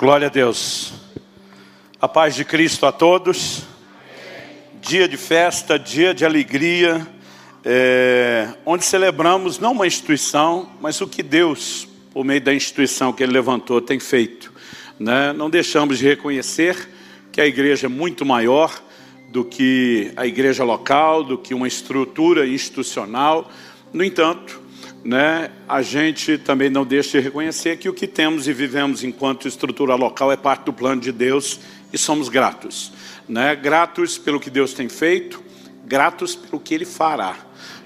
Glória a Deus. A paz de Cristo a todos. Dia de festa, dia de alegria, onde celebramos não uma instituição, mas o que Deus, por meio da instituição que Ele levantou, tem feito, né? Não deixamos de reconhecer que a igreja é muito maior do que a igreja local, do que uma estrutura institucional. No entanto, né, a gente também não deixa de reconhecer que o que temos e vivemos enquanto estrutura local é parte do plano de Deus e somos gratos, né? Gratos pelo que Deus tem feito, gratos pelo que Ele fará,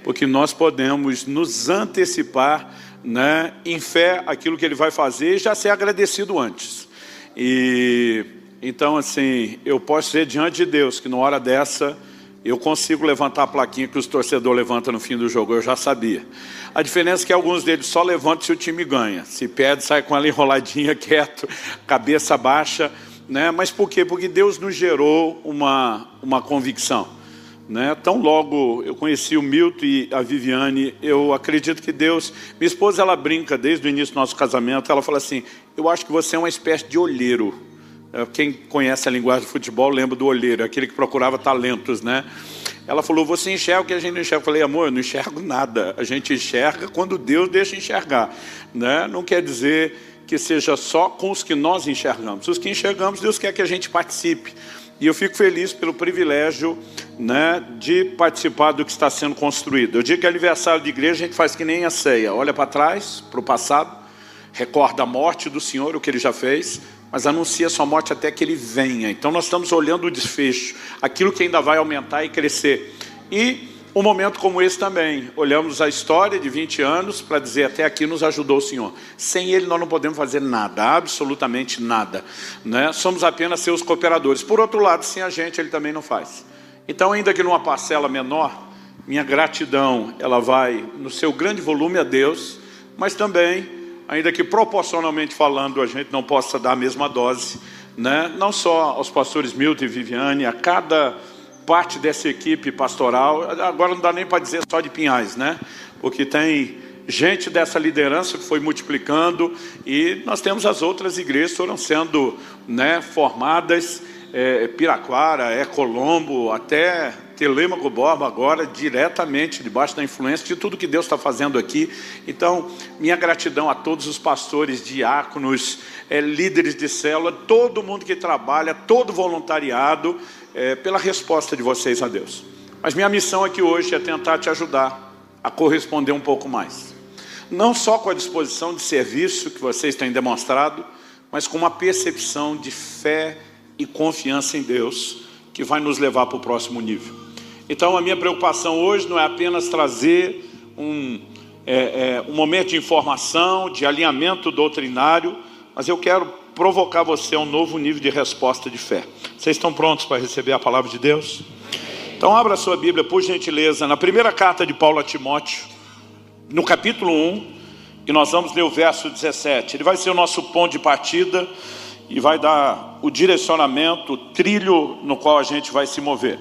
porque nós podemos nos antecipar, né, em fé aquilo que Ele vai fazer e já ser agradecido antes. E então, assim, eu posso dizer diante de Deus que na hora dessa eu consigo levantar a plaquinha que os torcedores levantam no fim do jogo, eu já sabia. A diferença é que alguns deles só levantam se o time ganha. Se perde, sai com ela enroladinha, quieto, cabeça baixa, né? Mas por quê? Porque Deus nos gerou uma convicção, né? Tão logo eu conheci o Milton e a Viviane, eu acredito que Deus... Minha esposa, ela brinca desde o início do nosso casamento, ela fala assim, eu acho que você é uma espécie de olheiro. Quem conhece a linguagem do futebol lembra do olheiro, aquele que procurava talentos, né? Ela falou, você enxerga o que a gente não enxerga. Eu falei, amor, eu não enxergo nada. A gente enxerga quando Deus deixa enxergar, né? Não quer dizer que seja só com os que nós enxergamos. Os que enxergamos, Deus quer que a gente participe. E eu fico feliz pelo privilégio, né, de participar do que está sendo construído. Eu digo que é aniversário de igreja, a gente faz que nem a ceia. Olha para trás, para o passado, recorda a morte do Senhor, o que Ele já fez, mas anuncia sua morte até que Ele venha. Então nós estamos olhando o desfecho, aquilo que ainda vai aumentar e crescer. E um momento como esse também, olhamos a história de 20 anos para dizer, até aqui nos ajudou o Senhor. Sem Ele nós não podemos fazer nada, absolutamente nada, né? Somos apenas seus cooperadores. Por outro lado, sem a gente Ele também não faz. Então, ainda que numa parcela menor, minha gratidão, ela vai no seu grande volume a Deus, mas também, ainda que proporcionalmente falando a gente não possa dar a mesma dose, né? Não só aos pastores Milton e Viviane, a cada parte dessa equipe pastoral, agora não dá nem para dizer só de Pinhais, né? Porque tem gente dessa liderança que foi multiplicando e nós temos as outras igrejas que foram sendo, né, formadas, Piraquara, Colombo, até Telêmaco Borba agora, diretamente debaixo da influência de tudo que Deus está fazendo aqui. Então, minha gratidão a todos os pastores, diáconos, líderes de célula, todo mundo que trabalha, todo voluntariado, pela resposta de vocês a Deus. Mas minha missão aqui hoje é tentar te ajudar a corresponder um pouco mais. Não só com a disposição de serviço que vocês têm demonstrado, mas com uma percepção de fé e confiança em Deus, que vai nos levar para o próximo nível. Então a minha preocupação hoje não é apenas trazer um momento de informação, de alinhamento doutrinário, mas eu quero provocar você a um novo nível de resposta de fé. Vocês estão prontos para receber a palavra de Deus? Então abra a sua Bíblia, por gentileza, na primeira carta de Paulo a Timóteo, no capítulo 1, e nós vamos ler o verso 17. Ele vai ser o nosso ponto de partida e vai dar o direcionamento, o trilho no qual a gente vai se mover.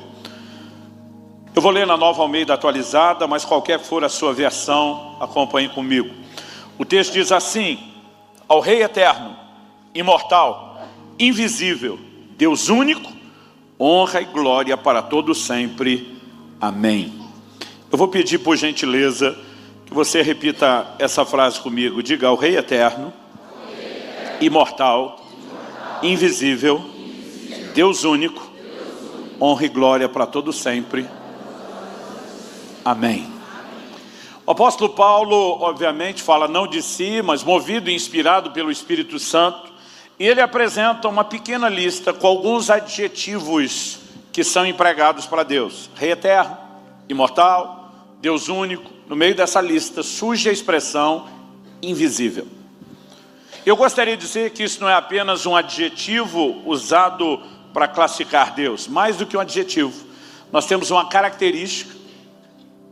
Eu vou ler na Nova Almeida atualizada, mas qualquer que for a sua versão, acompanhe comigo. O texto diz assim: ao Rei eterno, imortal, invisível, Deus único, honra e glória para todos sempre. Amém. Eu vou pedir por gentileza que você repita essa frase comigo. Diga: ao Rei eterno, imortal, invisível, Deus único, honra e glória para todos sempre. Amém. O apóstolo Paulo, obviamente, fala não de si, mas movido e inspirado pelo Espírito Santo, e ele apresenta uma pequena lista com alguns adjetivos que são empregados para Deus. Rei eterno, imortal, Deus único. No meio dessa lista surge a expressão invisível. Eu gostaria de dizer que isso não é apenas um adjetivo usado para classificar Deus. Mais do que um adjetivo, nós temos uma característica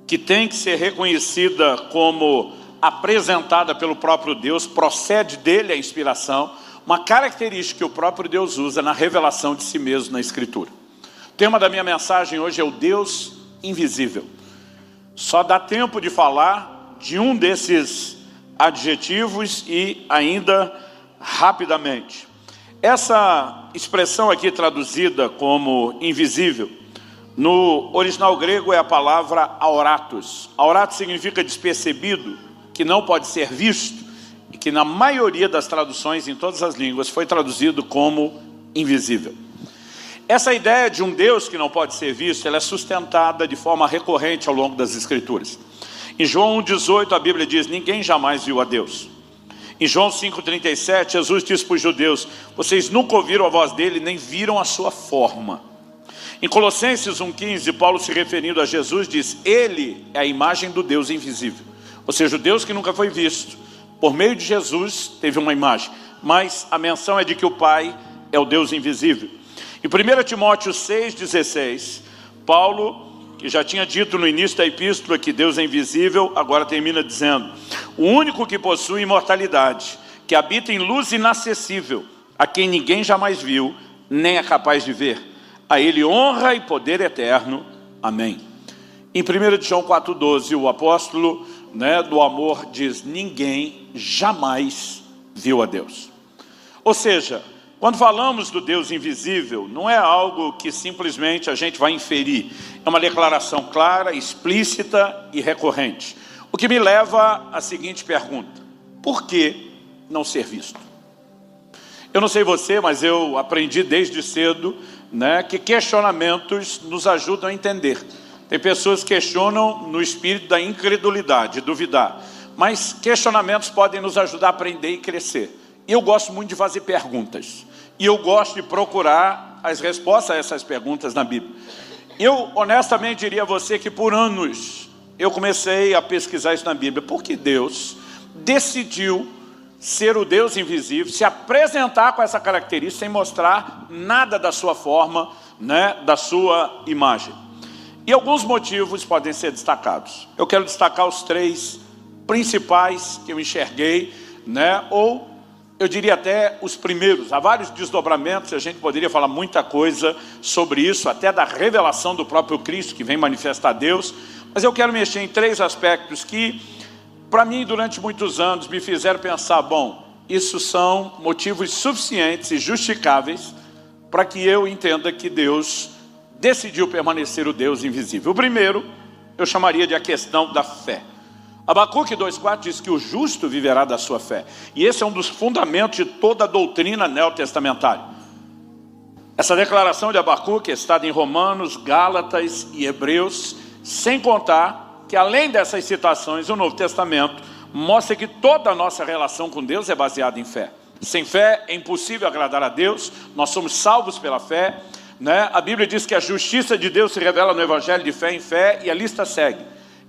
que tem que ser reconhecida como apresentada pelo próprio Deus, procede dele a inspiração, uma característica que o próprio Deus usa na revelação de si mesmo na Escritura. O tema da minha mensagem hoje é o Deus invisível. Só dá tempo de falar de um desses adjetivos e ainda rapidamente. Essa expressão aqui traduzida como invisível, no original grego é a palavra auratos. Auratos significa despercebido, que não pode ser visto, e que na maioria das traduções em todas as línguas foi traduzido como invisível. Essa ideia de um Deus que não pode ser visto, ela é sustentada de forma recorrente ao longo das Escrituras. Em João 1,18 a Bíblia diz: ninguém jamais viu a Deus. Em João 5,37 Jesus diz para os judeus: vocês nunca ouviram a voz dele, nem viram a sua forma. Em Colossenses 1,15 Paulo, se referindo a Jesus, diz: ele é a imagem do Deus invisível. Ou seja, o Deus que nunca foi visto, por meio de Jesus teve uma imagem, mas a menção é de que o Pai é o Deus invisível. Em 1 Timóteo 6,16 Paulo, que já tinha dito no início da epístola que Deus é invisível, agora termina dizendo: o único que possui imortalidade, que habita em luz inacessível, a quem ninguém jamais viu, nem é capaz de ver, a ele honra e poder eterno. Amém. Em 1 João 4,12 o apóstolo do amor diz: ninguém jamais viu a Deus. Ou seja, quando falamos do Deus invisível, não é algo que simplesmente a gente vai inferir. É uma declaração clara, explícita e recorrente. O que me leva à seguinte pergunta: por que não ser visto? Eu não sei você, mas eu aprendi desde cedo que questionamentos nos ajudam a entender. Tem pessoas que questionam no espírito da incredulidade, duvidar. Mas questionamentos podem nos ajudar a aprender e crescer. E eu gosto muito de fazer perguntas. E eu gosto de procurar as respostas a essas perguntas na Bíblia. Eu honestamente diria a você que por anos eu comecei a pesquisar isso na Bíblia. Por que Deus decidiu ser o Deus invisível, se apresentar com essa característica sem mostrar nada da sua forma, da sua imagem? E alguns motivos podem ser destacados. Eu quero destacar os 3 principais que eu enxerguei, ou eu diria até os primeiros. Há vários desdobramentos, a gente poderia falar muita coisa sobre isso, até da revelação do próprio Cristo, que vem manifestar Deus. Mas eu quero mexer em 3 aspectos que, para mim, durante muitos anos, me fizeram pensar: bom, isso são motivos suficientes e justificáveis para que eu entenda que Deus decidiu permanecer o Deus invisível. O primeiro, eu chamaria de a questão da fé. Abacuque 2,4 diz que o justo viverá da sua fé. E esse é um dos fundamentos de toda a doutrina neotestamentária. Essa declaração de Abacuque está em Romanos, Gálatas e Hebreus, sem contar que, além dessas citações, o Novo Testamento mostra que toda a nossa relação com Deus é baseada em fé. Sem fé é impossível agradar a Deus, nós somos salvos pela fé. A Bíblia diz que a justiça de Deus se revela no Evangelho de fé em fé, e a lista segue.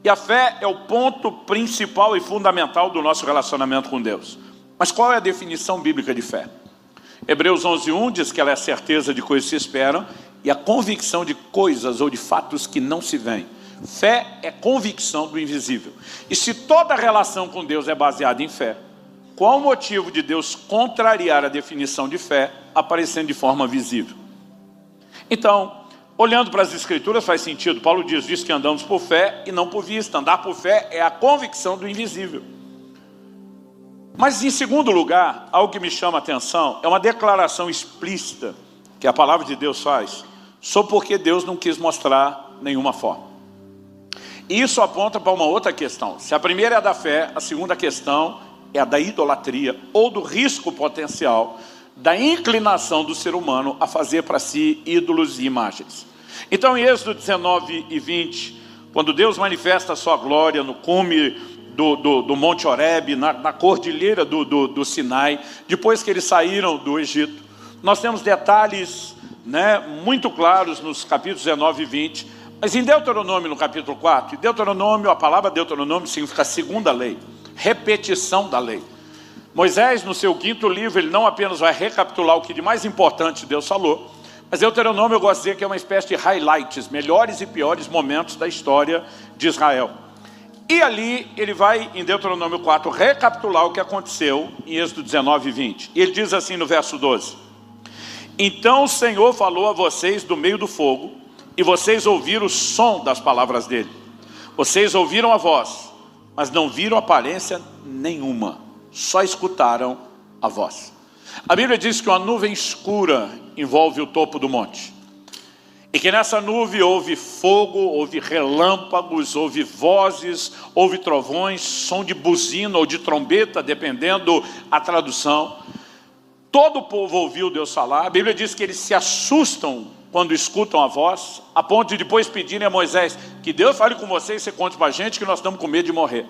E a fé é o ponto principal e fundamental do nosso relacionamento com Deus. Mas qual é a definição bíblica de fé? Hebreus 11:1 diz que ela é a certeza de coisas que se esperam e a convicção de coisas ou de fatos que não se veem. Fé é convicção do invisível. E se toda relação com Deus é baseada em fé, qual o motivo de Deus contrariar a definição de fé aparecendo de forma visível? Então, olhando para as Escrituras faz sentido. Paulo diz: visto que andamos por fé e não por vista. Andar por fé é a convicção do invisível. Mas em segundo lugar, algo que me chama a atenção é uma declaração explícita que a palavra de Deus faz sobre por que Deus não quis mostrar nenhuma forma. E isso aponta para uma outra questão. Se a primeira é a da fé, a segunda questão é a da idolatria, ou do risco potencial da inclinação do ser humano a fazer para si ídolos e imagens. Então, em Êxodo 19 e 20, quando Deus manifesta a sua glória no cume do Monte Horebe, na cordilheira do Sinai, depois que eles saíram do Egito, nós temos detalhes muito claros nos capítulos 19 e 20, mas em Deuteronômio, no capítulo 4, Deuteronômio, a palavra Deuteronômio significa segunda lei, repetição da lei. Moisés, no seu 5º livro, ele não apenas vai recapitular o que de mais importante Deus falou, mas Deuteronômio eu gosto de dizer que é uma espécie de highlights, melhores e piores momentos da história de Israel. E ali ele vai, em Deuteronômio 4, recapitular o que aconteceu em Êxodo 19 e 20. E ele diz assim no verso 12: então o Senhor falou a vocês do meio do fogo, e vocês ouviram o som das palavras dele. Vocês ouviram a voz, mas não viram aparência nenhuma. Só escutaram a voz. A Bíblia diz que uma nuvem escura envolve o topo do monte. E que nessa nuvem houve fogo, houve relâmpagos, houve vozes, houve trovões, som de buzina ou de trombeta, dependendo a tradução. Todo o povo ouviu Deus falar. A Bíblia diz que eles se assustam quando escutam a voz, a ponto de depois pedirem a Moisés que Deus fale com vocês e você conte para a gente que nós estamos com medo de morrer.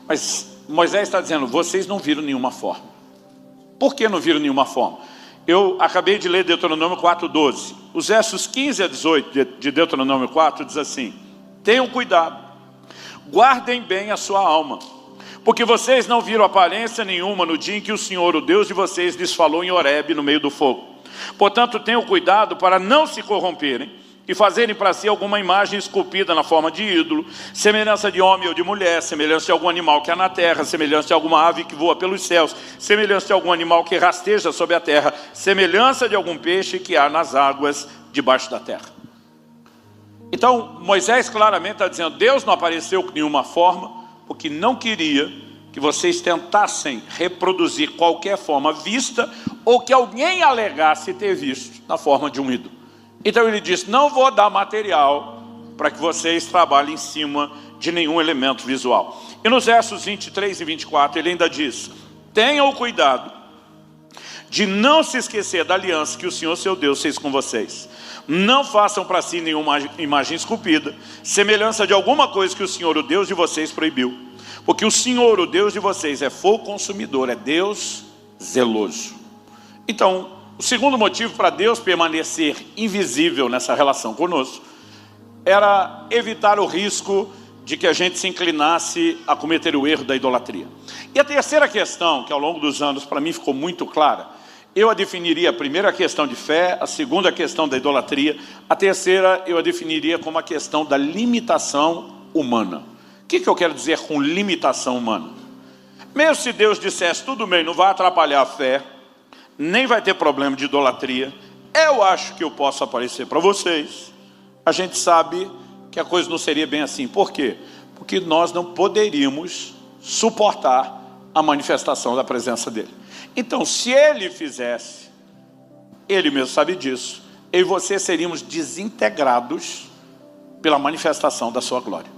Mas Moisés está dizendo, vocês não viram nenhuma forma. Por que não viram nenhuma forma? Eu acabei de ler Deuteronômio 4:12. Os versos 15 a 18 de Deuteronômio 4 diz assim: tenham cuidado, guardem bem a sua alma, porque vocês não viram aparência nenhuma no dia em que o Senhor, o Deus de vocês, lhes falou em Horebe, no meio do fogo. Portanto, tenham cuidado para não se corromperem e fazerem para si alguma imagem esculpida na forma de ídolo, semelhança de homem ou de mulher, semelhança de algum animal que há na terra, semelhança de alguma ave que voa pelos céus, semelhança de algum animal que rasteja sobre a terra, semelhança de algum peixe que há nas águas debaixo da terra. Então, Moisés claramente está dizendo, Deus não apareceu de nenhuma forma, porque não queria que vocês tentassem reproduzir qualquer forma vista, ou que alguém alegasse ter visto na forma de um ídolo. Então ele disse, não vou dar material para que vocês trabalhem em cima de nenhum elemento visual. E nos versos 23 e 24 ele ainda diz, tenham o cuidado de não se esquecer da aliança que o Senhor seu Deus fez com vocês. Não façam para si nenhuma imagem esculpida, semelhança de alguma coisa que o Senhor, o Deus de vocês, proibiu. Porque o Senhor, o Deus de vocês, é fogo consumidor, é Deus zeloso. Então, o segundo motivo para Deus permanecer invisível nessa relação conosco era evitar o risco de que a gente se inclinasse a cometer o erro da idolatria. E a terceira questão, que ao longo dos anos para mim ficou muito clara, eu a definiria a primeira questão de fé, a segunda questão da idolatria, a terceira eu a definiria como a questão da limitação humana. O que eu quero dizer com limitação humana? Mesmo se Deus dissesse, tudo bem, não vai atrapalhar a fé, nem vai ter problema de idolatria, eu acho que eu posso aparecer para vocês. A gente sabe que a coisa não seria bem assim. Por quê? Porque nós não poderíamos suportar a manifestação da presença dele. Então, se ele fizesse, ele mesmo sabe disso, eu e você seríamos desintegrados pela manifestação da sua glória.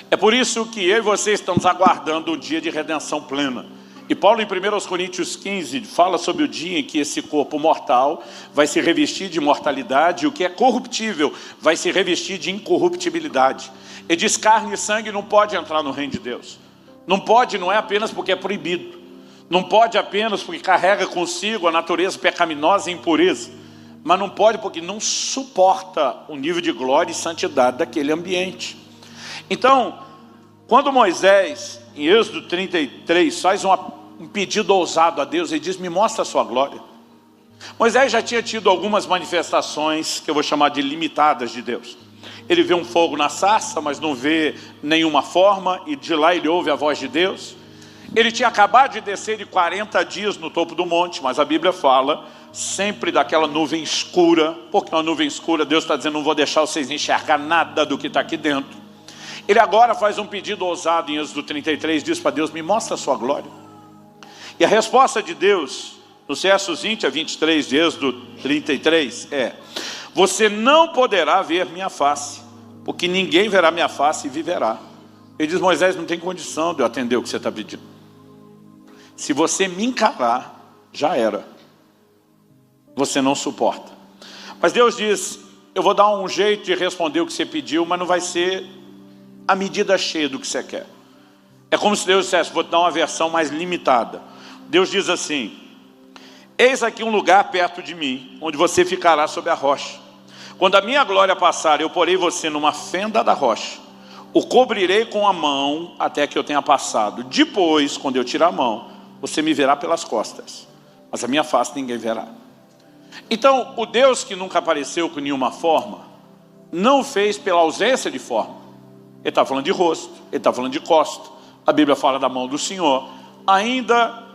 É por isso que eu e você estamos aguardando o dia de redenção plena. E Paulo em 1 Coríntios 15 fala sobre o dia em que esse corpo mortal vai se revestir de imortalidade, e o que é corruptível vai se revestir de incorruptibilidade. Ele diz, carne e sangue não pode entrar no reino de Deus. Não pode, não é apenas porque é proibido. Não pode apenas porque carrega consigo a natureza pecaminosa e impureza. Mas não pode porque não suporta o nível de glória e santidade daquele ambiente. Então, quando Moisés, em Êxodo 33, faz um pedido ousado a Deus, ele diz, me mostra a sua glória. Moisés já tinha tido algumas manifestações, que eu vou chamar de limitadas de Deus. Ele vê um fogo na sarça, mas não vê nenhuma forma, e de lá ele ouve a voz de Deus. Ele tinha acabado de descer de 40 dias no topo do monte, mas a Bíblia fala sempre daquela nuvem escura. Porque uma nuvem escura, Deus está dizendo, não vou deixar vocês enxergar nada do que está aqui dentro. Ele agora faz um pedido ousado em Êxodo 33, diz para Deus, me mostra a sua glória. E a resposta de Deus, nos versos 20 a 23 de Êxodo 33, é, você não poderá ver minha face, porque ninguém verá minha face e viverá. Ele diz, Moisés, não tem condição de eu atender o que você está pedindo. Se você me encarar, já era. Você não suporta. Mas Deus diz, eu vou dar um jeito de responder o que você pediu, mas não vai ser a medida cheia do que você quer. É como se Deus dissesse, vou te dar uma versão mais limitada. Deus diz assim, eis aqui um lugar perto de mim, onde você ficará sob a rocha. Quando a minha glória passar, eu porei você numa fenda da rocha. O cobrirei com a mão até que eu tenha passado. Depois, quando eu tirar a mão, você me verá pelas costas. Mas a minha face ninguém verá. Então, o Deus que nunca apareceu com nenhuma forma, não fez pela ausência de forma. Ele está falando de rosto, ele está falando de costa. A Bíblia fala da mão do Senhor. Ainda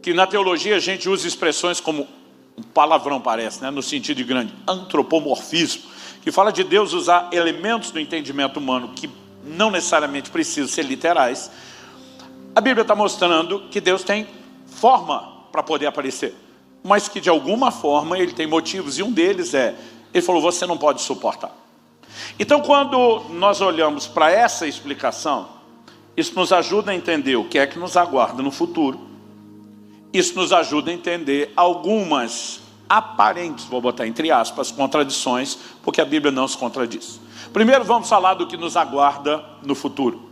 que na teologia a gente usa expressões como, um palavrão parece, né, no sentido de grande, antropomorfismo, que fala de Deus usar elementos do entendimento humano que não necessariamente precisam ser literais. A Bíblia está mostrando que Deus tem forma para poder aparecer. mas que de alguma forma ele tem motivos, e um deles ele falou, você não pode suportar. Então quando nós olhamos para essa explicação, isso nos ajuda a entender o que é que nos aguarda no futuro. Isso nos ajuda a entender algumas aparentes, vou botar entre aspas, contradições, porque a Bíblia não se contradiz. Primeiro vamos falar do que nos aguarda no futuro.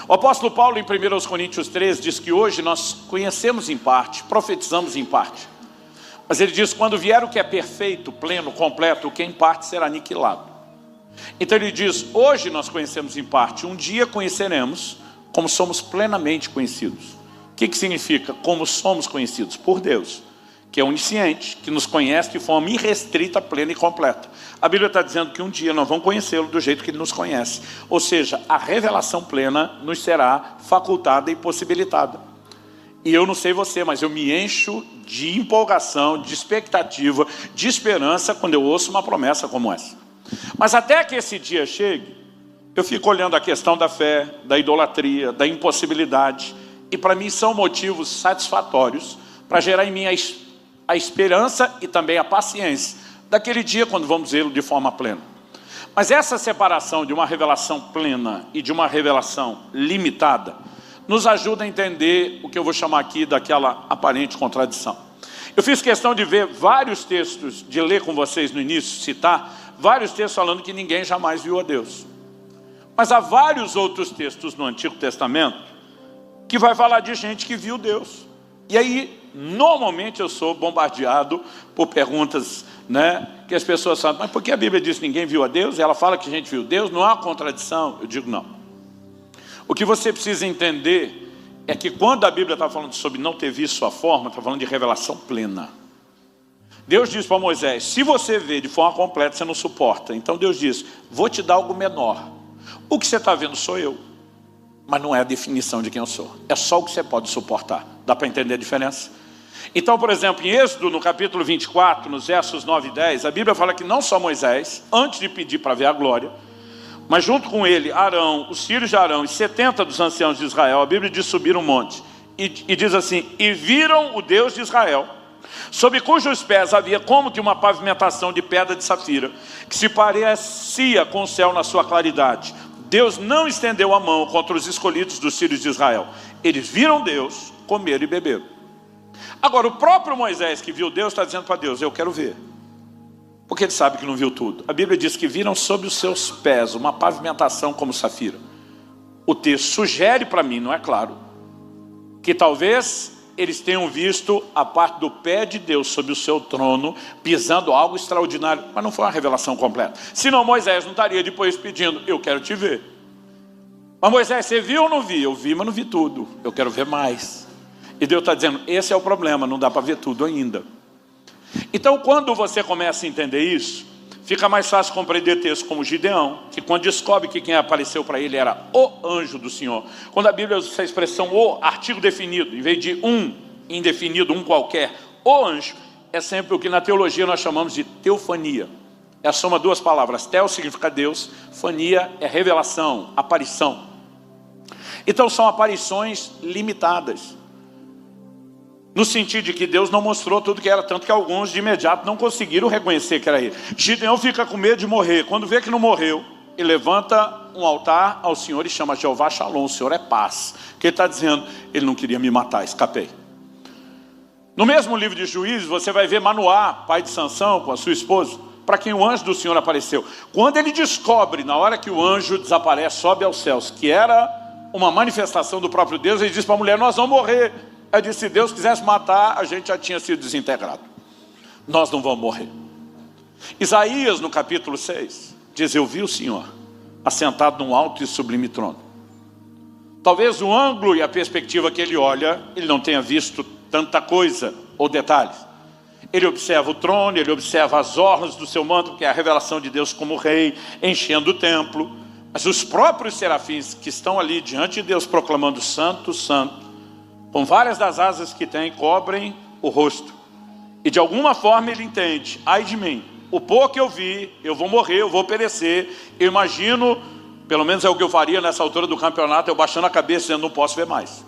O apóstolo Paulo em 1 Coríntios 13 diz que hoje nós conhecemos em parte, profetizamos em parte. Mas ele diz, quando vier o que é perfeito, pleno, completo, o que é em parte será aniquilado. Então ele diz, hoje nós conhecemos em parte, um dia conheceremos como somos plenamente conhecidos. O que significa? Como somos conhecidos? Por Deus, que é onisciente, que nos conhece de forma irrestrita, plena e completa. A Bíblia está dizendo que um dia nós vamos conhecê-lo do jeito que ele nos conhece. Ou seja, a revelação plena nos será facultada e possibilitada. E eu não sei você, mas eu me encho de empolgação, de expectativa, de esperança quando eu ouço uma promessa como essa. Mas até que esse dia chegue, eu fico olhando a questão da fé, da idolatria, da impossibilidade. E para mim são motivos satisfatórios para gerar em mim a esperança e também a paciência daquele dia quando vamos vê-lo de forma plena. Mas essa separação de uma revelação plena e de uma revelação limitada nos ajuda a entender o que eu vou chamar aqui daquela aparente contradição. Eu fiz questão de ver vários textos, de ler com vocês no início, citar vários textos falando que ninguém jamais viu a Deus. Mas há vários outros textos no Antigo Testamento que vai falar de gente que viu Deus. E aí, normalmente eu sou bombardeado por perguntas, que as pessoas falam, mas por que a Bíblia diz que ninguém viu a Deus? E ela fala que a gente viu Deus, não há contradição? Eu digo não. O que você precisa entender é que quando a Bíblia está falando sobre não ter visto sua forma, está falando de revelação plena. Deus diz para Moisés, se você vê de forma completa, você não suporta. Então Deus diz, vou te dar algo menor. O que você está vendo sou eu. Mas não é a definição de quem eu sou. É só o que você pode suportar. Dá para entender a diferença? Então, por exemplo, em Êxodo, no capítulo 24, nos versos 9 e 10, a Bíblia fala que não só Moisés, antes de pedir para ver a glória, mas junto com ele, Arão, os filhos de Arão e 70 dos anciãos de Israel, a Bíblia diz subir um monte. E diz assim, e viram o Deus de Israel, sob cujos pés havia como que uma pavimentação de pedra de safira, que se parecia com o céu na sua claridade. Deus não estendeu a mão contra os escolhidos dos filhos de Israel. Eles viram Deus, comeram e beberam. Agora, o próprio Moisés que viu Deus está dizendo para Deus, eu quero ver. Porque ele sabe que não viu tudo. A Bíblia diz que viram sob os seus pés uma pavimentação como safira. O texto sugere para mim, não é claro, que talvez eles tenham visto a parte do pé de Deus sobre o seu trono, pisando algo extraordinário, mas não foi uma revelação completa. Senão Moisés não estaria depois pedindo, eu quero te ver. Mas Moisés, você viu ou não viu? Eu vi, mas não vi tudo, eu quero ver mais. E Deus está dizendo, esse é o problema, não dá para ver tudo ainda. Então quando você começa a entender isso, fica mais fácil compreender textos como Gideão, que quando descobre que quem apareceu para ele era o anjo do Senhor. Quando a Bíblia usa essa expressão o, artigo definido, em vez de um indefinido, um qualquer, o anjo, é sempre o que na teologia nós chamamos de teofania. É a soma de duas palavras, teo significa Deus, fania é revelação, aparição. Então são aparições limitadas. No sentido de que Deus não mostrou tudo que era, tanto que alguns de imediato não conseguiram reconhecer que era ele. Gideão fica com medo de morrer. Quando vê que não morreu, ele levanta um altar ao Senhor e chama Jeová Shalom, o Senhor é paz. Que ele está dizendo, ele não queria me matar, escapei. No mesmo livro de Juízes, você vai ver Manoá, pai de Sansão, com a sua esposa, para quem o anjo do Senhor apareceu. Quando ele descobre, na hora que o anjo desaparece, sobe aos céus, que era uma manifestação do próprio Deus, ele diz para a mulher, nós vamos morrer. Ela disse, se Deus quisesse matar, a gente já tinha sido desintegrado. Nós não vamos morrer. Isaías, no capítulo 6, diz, eu vi o Senhor assentado num alto e sublime trono. Talvez o ângulo e a perspectiva que ele olha, ele não tenha visto tanta coisa ou detalhes. Ele observa o trono, ele observa as orlas do seu manto, que é a revelação de Deus como rei, enchendo o templo. Mas os próprios serafins que estão ali diante de Deus proclamando santo, santo, com várias das asas que tem, cobrem o rosto. E de alguma forma ele entende, ai de mim, o pouco que eu vi, eu vou morrer, eu vou perecer. Eu imagino, pelo menos é o que eu faria nessa altura do campeonato, eu baixando a cabeça dizendo, não posso ver mais.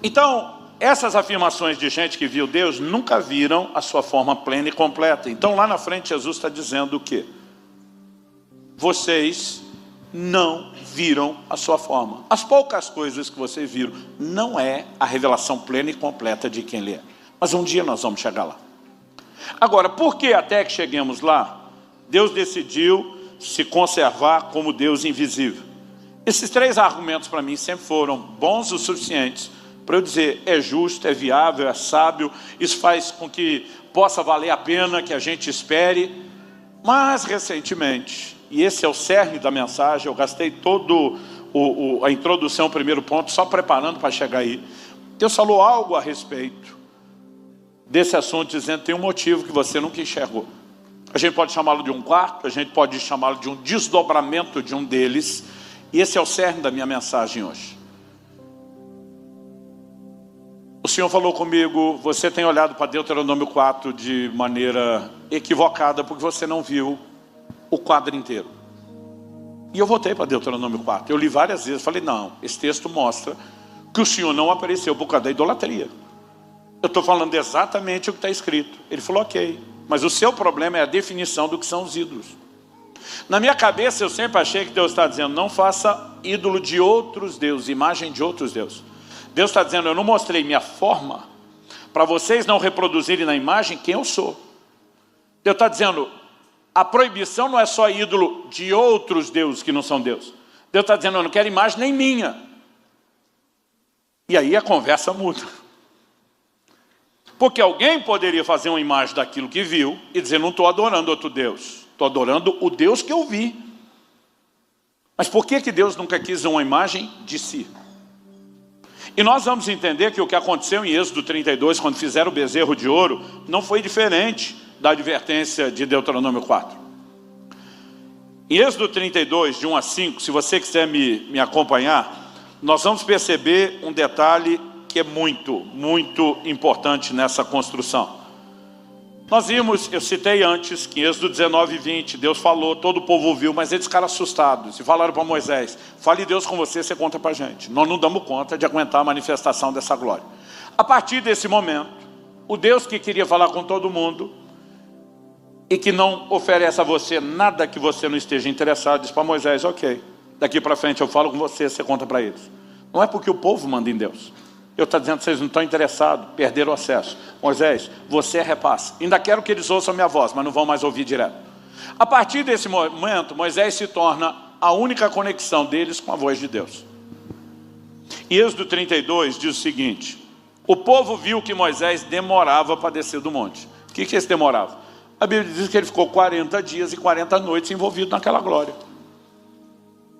Então, essas afirmações de gente que viu Deus nunca viram a sua forma plena e completa. Então lá na frente Jesus está dizendo o quê? Vocês não viram a sua forma. As poucas coisas que vocês viram não é a revelação plena e completa de quem Ele é. Mas um dia nós vamos chegar lá. Agora, por que até que cheguemos lá, Deus decidiu se conservar como Deus invisível? Esses três argumentos para mim sempre foram bons o suficientes para eu dizer, é justo, é viável, é sábio, isso faz com que possa valer a pena, que a gente espere. Mas recentemente, e esse é o cerne da mensagem, eu gastei todo a introdução, o primeiro ponto, só preparando para chegar aí. Deus falou algo a respeito desse assunto, dizendo que tem um motivo que você nunca enxergou. A gente pode chamá-lo de um quarto, a gente pode chamá-lo de um desdobramento de um deles, e esse é o cerne da minha mensagem hoje. O Senhor falou comigo, você tem olhado para Deuteronômio 4 de maneira equivocada, porque você não viu o quadro inteiro. E eu voltei para Deuteronômio 4, eu li várias vezes, falei, não, esse texto mostra que o Senhor não apareceu por causa da idolatria. Eu estou falando exatamente o que está escrito. Ele falou, ok, mas o seu problema é a definição do que são os ídolos. Na minha cabeça eu sempre achei que Deus está dizendo, não faça ídolo de outros deuses, imagem de outros deuses. Deus está dizendo, eu não mostrei minha forma para vocês não reproduzirem na imagem quem eu sou. Deus está dizendo, a proibição não é só ídolo de outros deuses que não são Deus. Deus está dizendo, eu não quero imagem nem minha. E aí a conversa muda. Porque alguém poderia fazer uma imagem daquilo que viu e dizer, não estou adorando outro Deus. Estou adorando o Deus que eu vi. Mas por que Deus nunca quis uma imagem de si? E nós vamos entender que o que aconteceu em Êxodo 32, quando fizeram o bezerro de ouro, não foi diferente da advertência de Deuteronômio 4. Em Êxodo 32, de 1 a 5, se você quiser me acompanhar, nós vamos perceber um detalhe que é muito, muito importante nessa construção. Nós vimos, eu citei antes, que em Êxodo 19 e 20, Deus falou, todo o povo ouviu, mas eles ficaram assustados e falaram para Moisés, fale Deus com você, você conta para a gente. Nós não damos conta de aguentar a manifestação dessa glória. A partir desse momento, o Deus que queria falar com todo mundo e que não oferece a você nada que você não esteja interessado, diz para Moisés, ok, daqui para frente eu falo com você, você conta para eles. Não é porque o povo manda em Deus. Eu estou dizendo que vocês não estão interessados, perderam o acesso. Moisés, você repassa. Ainda quero que eles ouçam a minha voz, mas não vão mais ouvir direto. A partir desse momento, Moisés se torna a única conexão deles com a voz de Deus. E Êxodo 32 diz o seguinte, o povo viu que Moisés demorava para descer do monte. O que esse demorava? A Bíblia diz que ele ficou 40 dias e 40 noites envolvido naquela glória.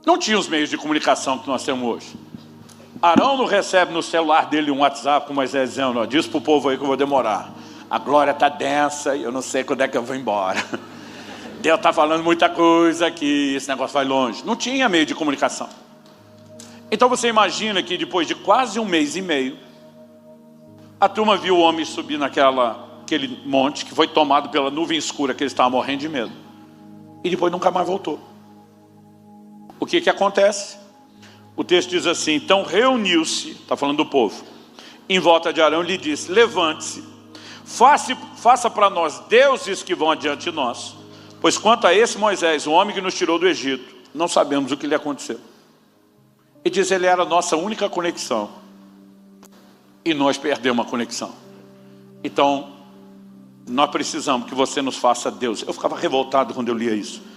Não tinha os meios de comunicação que nós temos hoje. Arão não recebe no celular dele um WhatsApp com Moisés dizendo, ó, diz para o povo aí que eu vou demorar. A glória está densa e eu não sei quando é que eu vou embora. Deus está falando muita coisa aqui, esse negócio vai longe. Não tinha meio de comunicação. Então você imagina que depois de quase 1 mês e meio, a turma viu o homem subir naquele monte que foi tomado pela nuvem escura que eles estavam morrendo de medo. E depois nunca mais voltou. O que acontece? O texto diz assim, então reuniu-se, está falando do povo, em volta de Arão e lhe disse, levante-se, faça para nós deuses que vão adiante de nós, pois quanto a esse Moisés, o homem que nos tirou do Egito, não sabemos o que lhe aconteceu. E diz, ele era a nossa única conexão, e nós perdemos a conexão. Então, nós precisamos que você nos faça Deus. Eu ficava revoltado quando eu lia isso.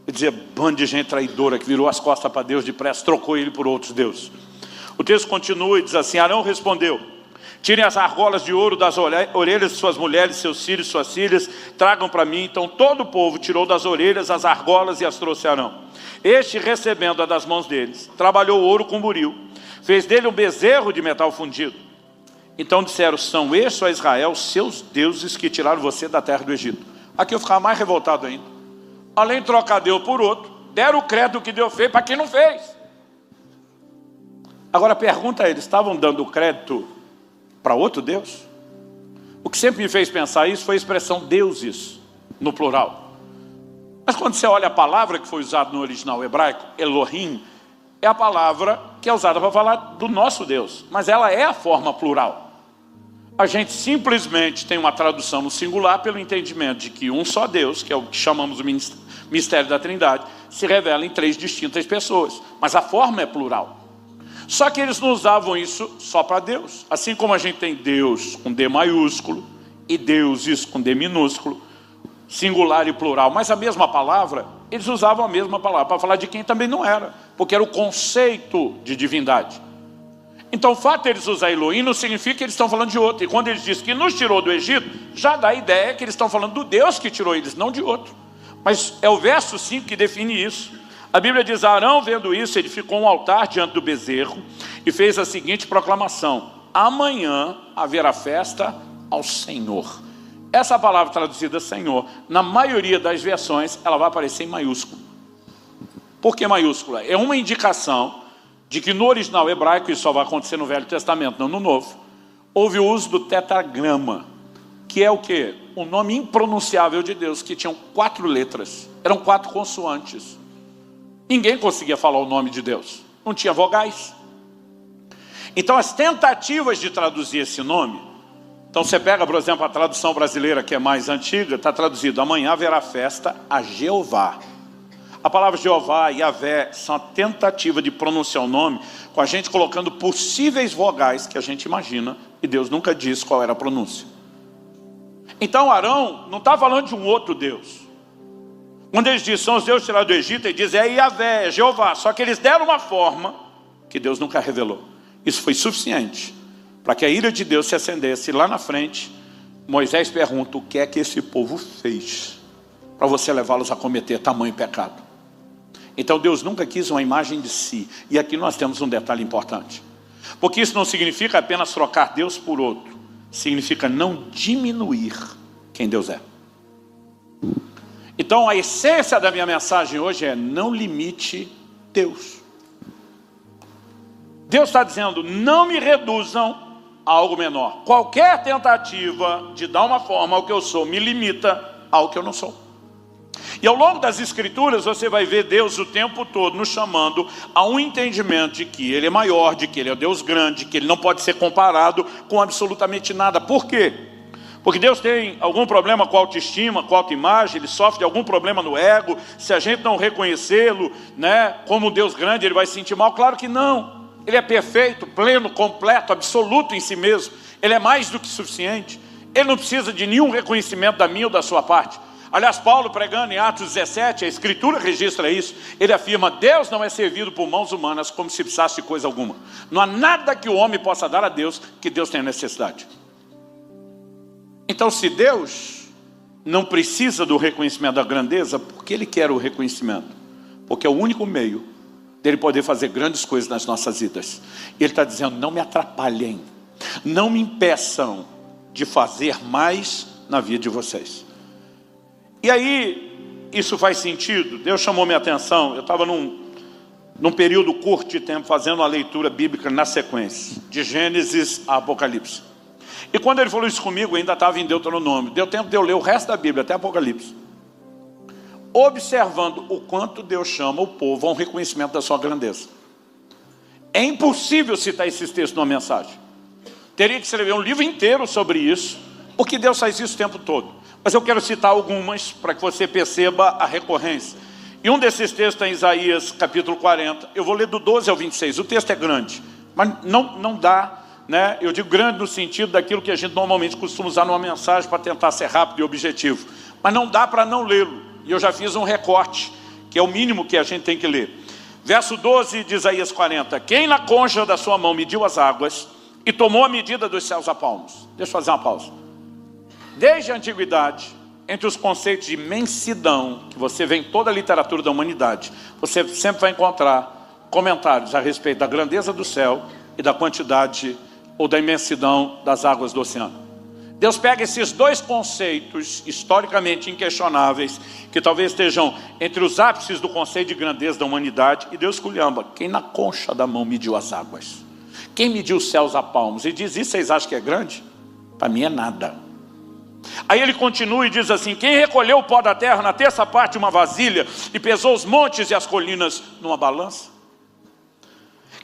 Ele dizia, bando de gente traidora que virou as costas para Deus depressa, trocou ele por outros deuses. O texto continua e diz assim, Arão respondeu, tirem as argolas de ouro das orelhas de suas mulheres, seus filhos, suas filhas, tragam para mim. Então todo o povo tirou das orelhas as argolas e as trouxe a Arão. Este, recebendo-a das mãos deles, trabalhou o ouro com buril, fez dele um bezerro de metal fundido. Então disseram, são estes, ó Israel, seus deuses que tiraram você da terra do Egito. Aqui eu ficava mais revoltado ainda. Além de trocar Deus por outro, deram o crédito que Deus fez para quem não fez. Agora pergunta a eles, estavam dando crédito para outro Deus? O que sempre me fez pensar isso foi a expressão deuses, no plural. Mas quando você olha a palavra que foi usada no original hebraico, Elohim, é a palavra que é usada para falar do nosso Deus. Mas ela é a forma plural. a gente simplesmente tem uma tradução no singular pelo entendimento de que um só Deus, que é o que chamamos de mistério da Trindade, se revela em 3 distintas pessoas. Mas a forma é plural. Só que eles não usavam isso só para Deus. Assim como a gente tem Deus com D maiúsculo e deuses com D minúsculo, singular e plural, mas a mesma palavra, eles usavam a mesma palavra para falar de quem também não era, porque era o conceito de divindade. Então o fato de eles usarem Elohim não significa que eles estão falando de outro. E quando eles dizem que nos tirou do Egito, já dá a ideia que eles estão falando do Deus que tirou eles, não de outro. Mas é o verso 5 que define isso. A Bíblia diz: Arão, vendo isso, edificou um altar diante do bezerro e fez a seguinte proclamação: amanhã haverá festa ao Senhor. Essa palavra traduzida Senhor, na maioria das versões, ela vai aparecer em maiúsculo. Por que maiúscula? É uma indicação de que no original hebraico, isso só vai acontecer no Velho Testamento, não no Novo, houve o uso do tetragrama, que é o quê? Um nome impronunciável de Deus, que tinham 4 letras, eram 4 consoantes. Ninguém conseguia falar o nome de Deus, não tinha vogais. Então as tentativas de traduzir esse nome, então você pega, por exemplo, a tradução brasileira, que é mais antiga, está traduzido: amanhã haverá festa a Jeová. A palavra Jeová e Yahvé são a tentativa de pronunciar o nome com a gente colocando possíveis vogais que a gente imagina, e Deus nunca disse qual era a pronúncia. Então Arão não está falando de um outro Deus. Quando eles dizem são os deuses tirados do Egito, ele diz é Yahvé, é Jeová. Só que eles deram uma forma que Deus nunca revelou. Isso foi suficiente para que a ira de Deus se acendesse. E lá na frente, Moisés pergunta: o que é que esse povo fez para você levá-los a cometer tamanho pecado? Então Deus nunca quis uma imagem de si. E aqui nós temos um detalhe importante. Porque isso não significa apenas trocar Deus por outro. Significa não diminuir quem Deus é. Então a essência da minha mensagem hoje é: não limite Deus. Deus está dizendo: não me reduzam a algo menor. Qualquer tentativa de dar uma forma ao que eu sou me limita ao que eu não sou. E ao longo das Escrituras você vai ver Deus o tempo todo nos chamando a um entendimento de que Ele é maior, de que Ele é Deus grande, que Ele não pode ser comparado com absolutamente nada. Por quê? Porque Deus tem algum problema com a autoestima, com a autoimagem, Ele sofre de algum problema no ego. Se a gente não reconhecê-lo, né, como Deus grande, Ele vai se sentir mal? Claro que não. Ele é perfeito, pleno, completo, absoluto em si mesmo. Ele é mais do que suficiente. Ele não precisa de nenhum reconhecimento da minha ou da sua parte. Aliás, Paulo, pregando em Atos 17, a Escritura registra isso. Ele afirma: Deus não é servido por mãos humanas como se precisasse de coisa alguma. Não há nada que o homem possa dar a Deus que Deus tenha necessidade. Então, se Deus não precisa do reconhecimento da grandeza, por que Ele quer o reconhecimento? Porque é o único meio dele poder fazer grandes coisas nas nossas vidas. E Ele está dizendo: não me atrapalhem, não me impeçam de fazer mais na vida de vocês. E aí, isso faz sentido. Deus chamou minha atenção. Eu estava num período curto de tempo fazendo uma leitura bíblica na sequência, de Gênesis a Apocalipse. E quando Ele falou isso comigo, ainda estava em Deuteronômio. Deu tempo de eu ler o resto da Bíblia, até Apocalipse, observando o quanto Deus chama o povo a um reconhecimento da sua grandeza. É impossível citar esses textos numa mensagem. Teria que escrever um livro inteiro sobre isso, porque Deus faz isso o tempo todo. Mas eu quero citar algumas para que você perceba a recorrência. E um desses textos está em Isaías capítulo 40. Eu vou ler do 12 ao 26. O texto é grande, mas não dá, né? Eu digo grande no sentido daquilo que a gente normalmente costuma usar numa mensagem para tentar ser rápido e objetivo. Mas não dá para não lê-lo. E eu já fiz um recorte, que é o mínimo que a gente tem que ler. Verso 12 de Isaías 40. Quem na concha da sua mão mediu as águas e tomou a medida dos céus a palmos. Deixa eu fazer uma pausa. Desde a antiguidade, entre os conceitos de imensidão, que você vê em toda a literatura da humanidade, você sempre vai encontrar comentários a respeito da grandeza do céu e da quantidade ou da imensidão das águas do oceano. Deus pega esses dois conceitos historicamente inquestionáveis, que talvez estejam entre os ápices do conceito de grandeza da humanidade, e Deus culhamba: quem na concha da mão mediu as águas? Quem mediu os céus a palmos? E diz: isso vocês acham que é grande? Para mim é nada. Aí ele continua e diz assim: quem recolheu o pó da terra na terça parte de uma vasilha e pesou os montes e as colinas numa balança?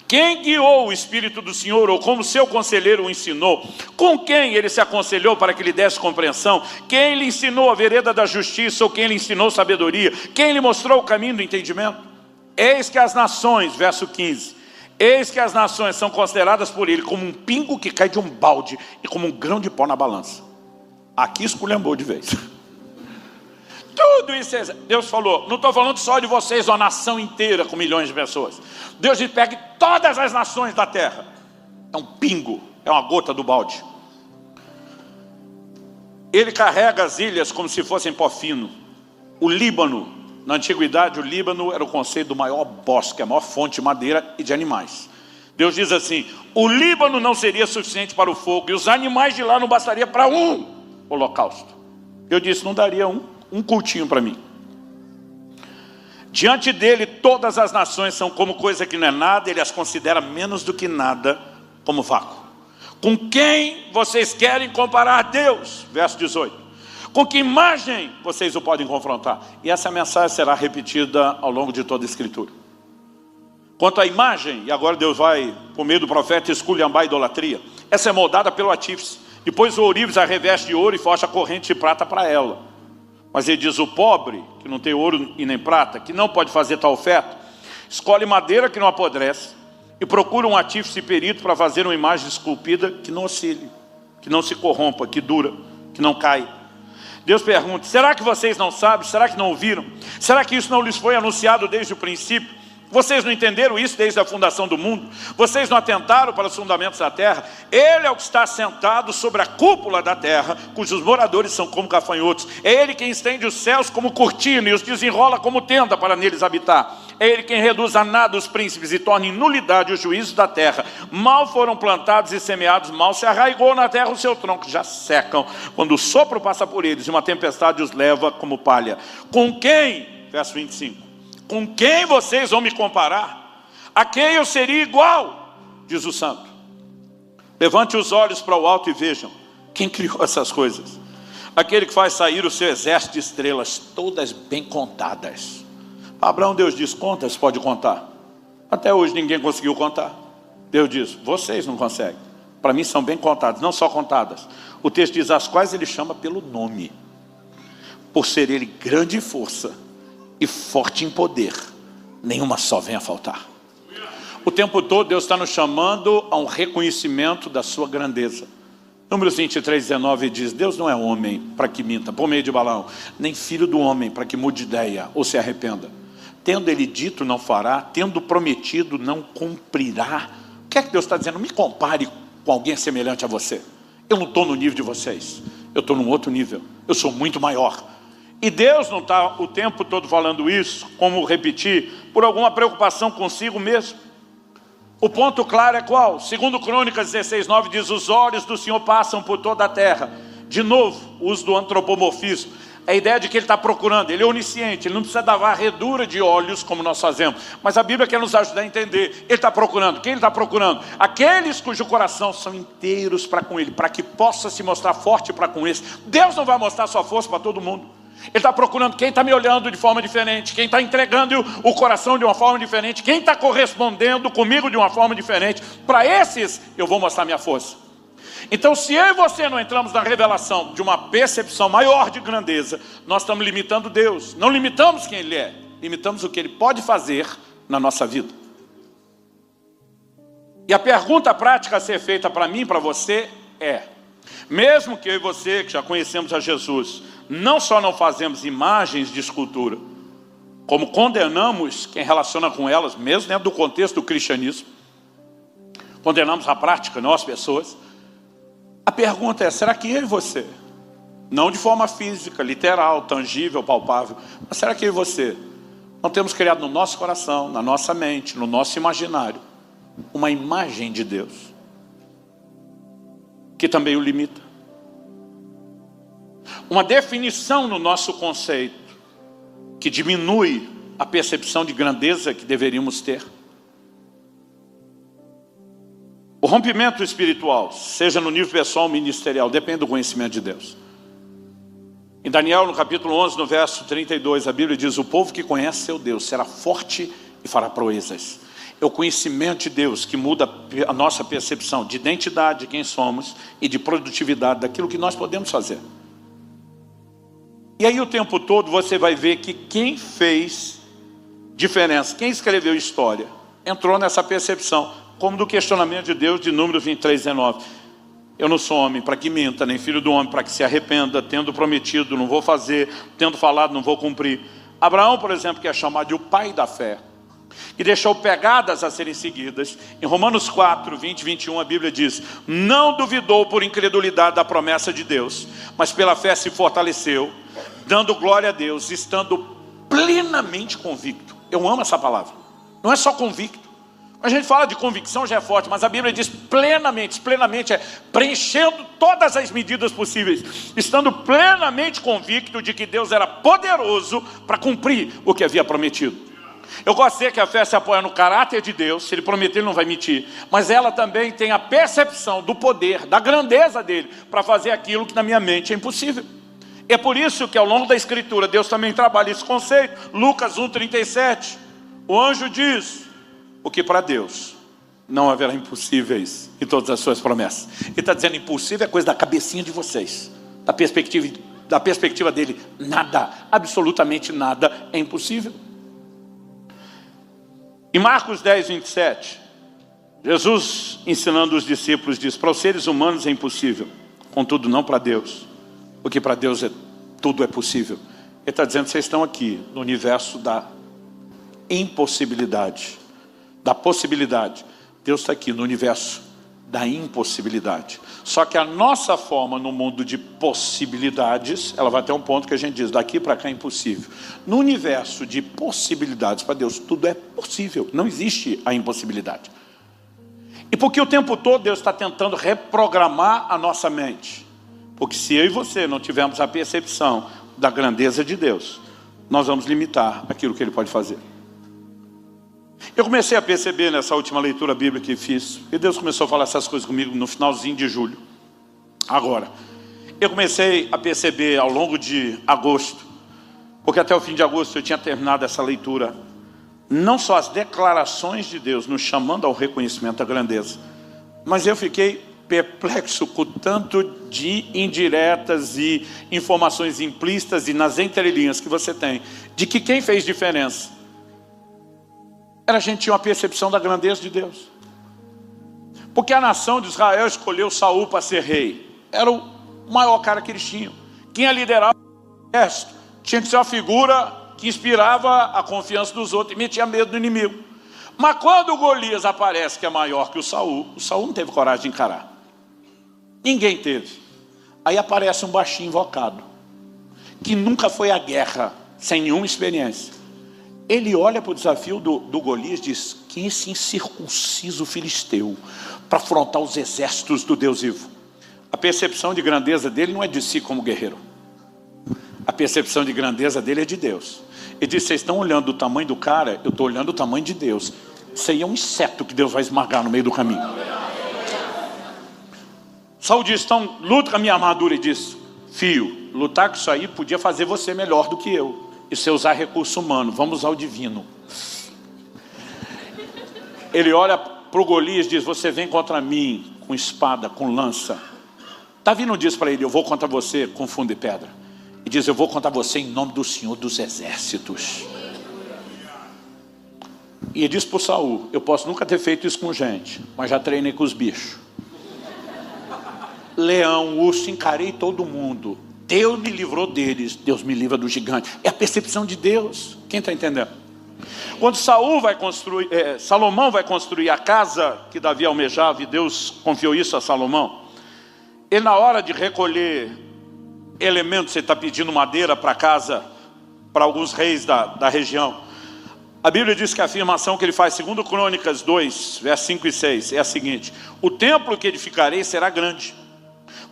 Quem guiou o Espírito do Senhor, ou como seu conselheiro o ensinou? Com quem ele se aconselhou para que lhe desse compreensão? Quem lhe ensinou a vereda da justiça, ou quem lhe ensinou sabedoria? Quem lhe mostrou o caminho do entendimento? Eis que as nações, verso 15, eis que as nações são consideradas por ele como um pingo que cai de um balde e como um grão de pó na balança. Aqui esculhambou de vez. Tudo isso, Deus falou, não estou falando só de vocês, uma nação inteira com milhões de pessoas. Deus diz, pegue todas as nações da terra. É um pingo, é uma gota do balde. Ele carrega as ilhas como se fossem pó fino. O Líbano, na antiguidade, o Líbano era o conceito do maior bosque, a maior fonte de madeira e de animais. Deus diz assim, o Líbano não seria suficiente para o fogo, e os animais de lá não bastaria para um holocausto. Eu disse, não daria um cultinho para mim. Diante dele todas as nações são como coisa que não é nada, ele as considera menos do que nada, como vácuo. Com quem vocês querem comparar Deus? Verso 18. Com que imagem vocês o podem confrontar? E essa mensagem será repetida ao longo de toda a Escritura. Quanto à imagem, e agora Deus vai, por meio do profeta, esculhambar a idolatria. Essa é moldada pelo artífice. Depois o ourives a reveste de ouro e forja a corrente de prata para ela. Mas ele diz, o pobre, que não tem ouro e nem prata, que não pode fazer tal oferta, escolhe madeira que não apodrece e procura um artífice perito para fazer uma imagem esculpida que não oscile, que não se corrompa, que dura, que não cai. Deus pergunta, será que vocês não sabem? Será que não ouviram? Será que isso não lhes foi anunciado desde o princípio? Vocês não entenderam isso desde a fundação do mundo? Vocês não atentaram para os fundamentos da terra? Ele é o que está sentado sobre a cúpula da terra, cujos moradores são como gafanhotos. É ele quem estende os céus como cortina e os desenrola como tenda para neles habitar. É ele quem reduz a nada os príncipes e torna em nulidade os juízos da terra. Mal foram plantados e semeados, mal se arraigou na terra o seu tronco, já secam, quando o sopro passa por eles e uma tempestade os leva como palha. Com quem? Verso 25. Com quem vocês vão me comparar? A quem eu seria igual? Diz o santo. Levante os olhos para o alto e vejam. Quem criou essas coisas? Aquele que faz sair o seu exército de estrelas, todas bem contadas. Abraão, Deus diz, contas, pode contar. Até hoje ninguém conseguiu contar. Deus diz, vocês não conseguem. Para mim são bem contadas, não só contadas. O texto diz, as quais ele chama pelo nome. Por ser ele grande em força e forte em poder, nenhuma só vem a faltar. O tempo todo Deus está nos chamando a um reconhecimento da sua grandeza. Números 23, 19 diz, Deus não é homem para que minta, por meio de Balaão, nem filho do homem para que mude ideia ou se arrependa. Tendo ele dito, não fará, tendo prometido, não cumprirá. O que é que Deus está dizendo? Me compare com alguém semelhante a você. Eu não estou no nível de vocês, eu estou num outro nível, eu sou muito maior. E Deus não está o tempo todo falando isso, como repetir, por alguma preocupação consigo mesmo. O ponto claro é qual? Segundo Crônicas 16, 9 diz, os olhos do Senhor passam por toda a terra. De novo, o uso do antropomorfismo. A ideia de que ele está procurando, ele é onisciente, ele não precisa dar varredura de olhos como nós fazemos. Mas a Bíblia quer nos ajudar a entender. Ele está procurando, quem ele está procurando? Aqueles cujo coração são inteiros para com ele, para que possa se mostrar forte para com eles. Deus não vai mostrar sua força para todo mundo. Ele está procurando quem está me olhando de forma diferente, quem está entregando o coração de uma forma diferente, quem está correspondendo comigo de uma forma diferente. Para esses eu vou mostrar minha força. Então, se eu e você não entramos na revelação de uma percepção maior de grandeza, nós estamos limitando Deus. Não limitamos quem Ele é, limitamos o que Ele pode fazer na nossa vida. E a pergunta prática a ser feita para mim e para você é, mesmo que eu e você, que já conhecemos a Jesus, não só não fazemos imagens de escultura, como condenamos quem relaciona com elas, mesmo dentro do contexto do cristianismo, condenamos a prática, não as pessoas. A pergunta é, será que eu e você, não de forma física, literal, tangível, palpável, mas será que eu e você não temos criado no nosso coração, na nossa mente, no nosso imaginário, uma imagem de Deus, que também o limita? Uma definição no nosso conceito, que diminui a percepção de grandeza que deveríamos ter. O rompimento espiritual, seja no nível pessoal ou ministerial, depende do conhecimento de Deus. Em Daniel, no capítulo 11, no verso 32, a Bíblia diz, o povo que conhece seu Deus será forte e fará proezas. É o conhecimento de Deus que muda a nossa percepção de identidade de quem somos e de produtividade daquilo que nós podemos fazer. E aí o tempo todo você vai ver que quem fez diferença, quem escreveu história, entrou nessa percepção, como do questionamento de Deus de Números 23, 19. Eu não sou homem para que minta, nem filho do homem para que se arrependa, tendo prometido, não vou fazer, tendo falado, não vou cumprir. Abraão, por exemplo, que é chamado de o pai da fé, e deixou pegadas a serem seguidas. Em Romanos 4, 20 e 21, a Bíblia diz: não duvidou por incredulidade da promessa de Deus, mas pela fé se fortaleceu, dando glória a Deus, estando plenamente convicto. Eu amo essa palavra. Não é só convicto. A gente fala de convicção, já é forte, mas a Bíblia diz plenamente. Plenamente é preenchendo todas as medidas possíveis, estando plenamente convicto de que Deus era poderoso para cumprir o que havia prometido. Eu gosto de dizer que a fé se apoia no caráter de Deus. Se Ele prometer, Ele não vai mentir. Mas ela também tem a percepção do poder, da grandeza dEle, para fazer aquilo que na minha mente é impossível. É por isso que ao longo da Escritura, Deus também trabalha esse conceito. Lucas 1,37, o anjo diz: porque para Deus não haverá impossíveis em todas as suas promessas. Ele está dizendo: impossível é coisa da cabecinha de vocês. Da perspectiva dele, nada, absolutamente nada é impossível. Em Marcos 10, 27, Jesus, ensinando os discípulos, diz: para os seres humanos é impossível, contudo não para Deus, porque para Deus tudo é possível. Ele está dizendo: vocês estão aqui no universo da impossibilidade, da possibilidade. Deus está aqui no universo da impossibilidade. Só que a nossa forma no mundo de possibilidades, ela vai ter um ponto que a gente diz: daqui para cá é impossível. No universo de possibilidades, para Deus tudo é possível. Não existe a impossibilidade. E porque o tempo todo Deus está tentando reprogramar a nossa mente. Porque se eu e você não tivermos a percepção da grandeza de Deus, nós vamos limitar aquilo que Ele pode fazer. Eu comecei a perceber nessa última leitura bíblica que fiz, e Deus começou a falar essas coisas comigo no finalzinho de julho. Agora, eu comecei a perceber ao longo de agosto, porque até o fim de agosto eu tinha terminado essa leitura, não só as declarações de Deus nos chamando ao reconhecimento da grandeza, mas eu fiquei perplexo com o tanto de indiretas e informações implícitas e nas entrelinhas que você tem, de que quem fez diferença era a gente tinha uma percepção da grandeza de Deus. Porque a nação de Israel escolheu Saul para ser rei. Era o maior cara que eles tinham. Quem ia liderar o exército tinha que ser uma figura que inspirava a confiança dos outros e metia medo do inimigo. Mas quando o Golias aparece, que é maior que o Saul não teve coragem de encarar. Ninguém teve. Aí aparece um baixinho invocado, que nunca foi à guerra, sem nenhuma experiência. Ele olha para o desafio do Golias e diz: que esse incircunciso filisteu para afrontar os exércitos do Deus vivo. A percepção de grandeza dele não é de si como guerreiro. A percepção de grandeza dele é de Deus. Ele diz: vocês estão olhando o tamanho do cara, eu estou olhando o tamanho de Deus. Isso aí é um inseto que Deus vai esmagar no meio do caminho. Saul diz: então luta com a minha armadura. E diz: filho, lutar com isso aí podia fazer você melhor do que eu. E se usar recurso humano, vamos usar o divino. Ele olha para o Golias e diz: você vem contra mim com espada, com lança. Davi não diz para ele: eu vou contra você com fundo e pedra. Ele diz: eu vou contra você em nome do Senhor dos Exércitos. E ele diz para o Saul: eu posso nunca ter feito isso com gente, mas já treinei com os bichos. Leão, urso, encarei todo mundo. Deus me livrou deles, Deus me livra do gigante. É a percepção de Deus. Quem está entendendo? Quando Salomão vai construir a casa que Davi almejava, e Deus confiou isso a Salomão, ele, na hora de recolher elementos, você está pedindo madeira para casa, para alguns reis da região, a Bíblia diz que a afirmação que ele faz, segundo Crônicas 2, versos 5 e 6, é a seguinte: o templo que edificarei será grande,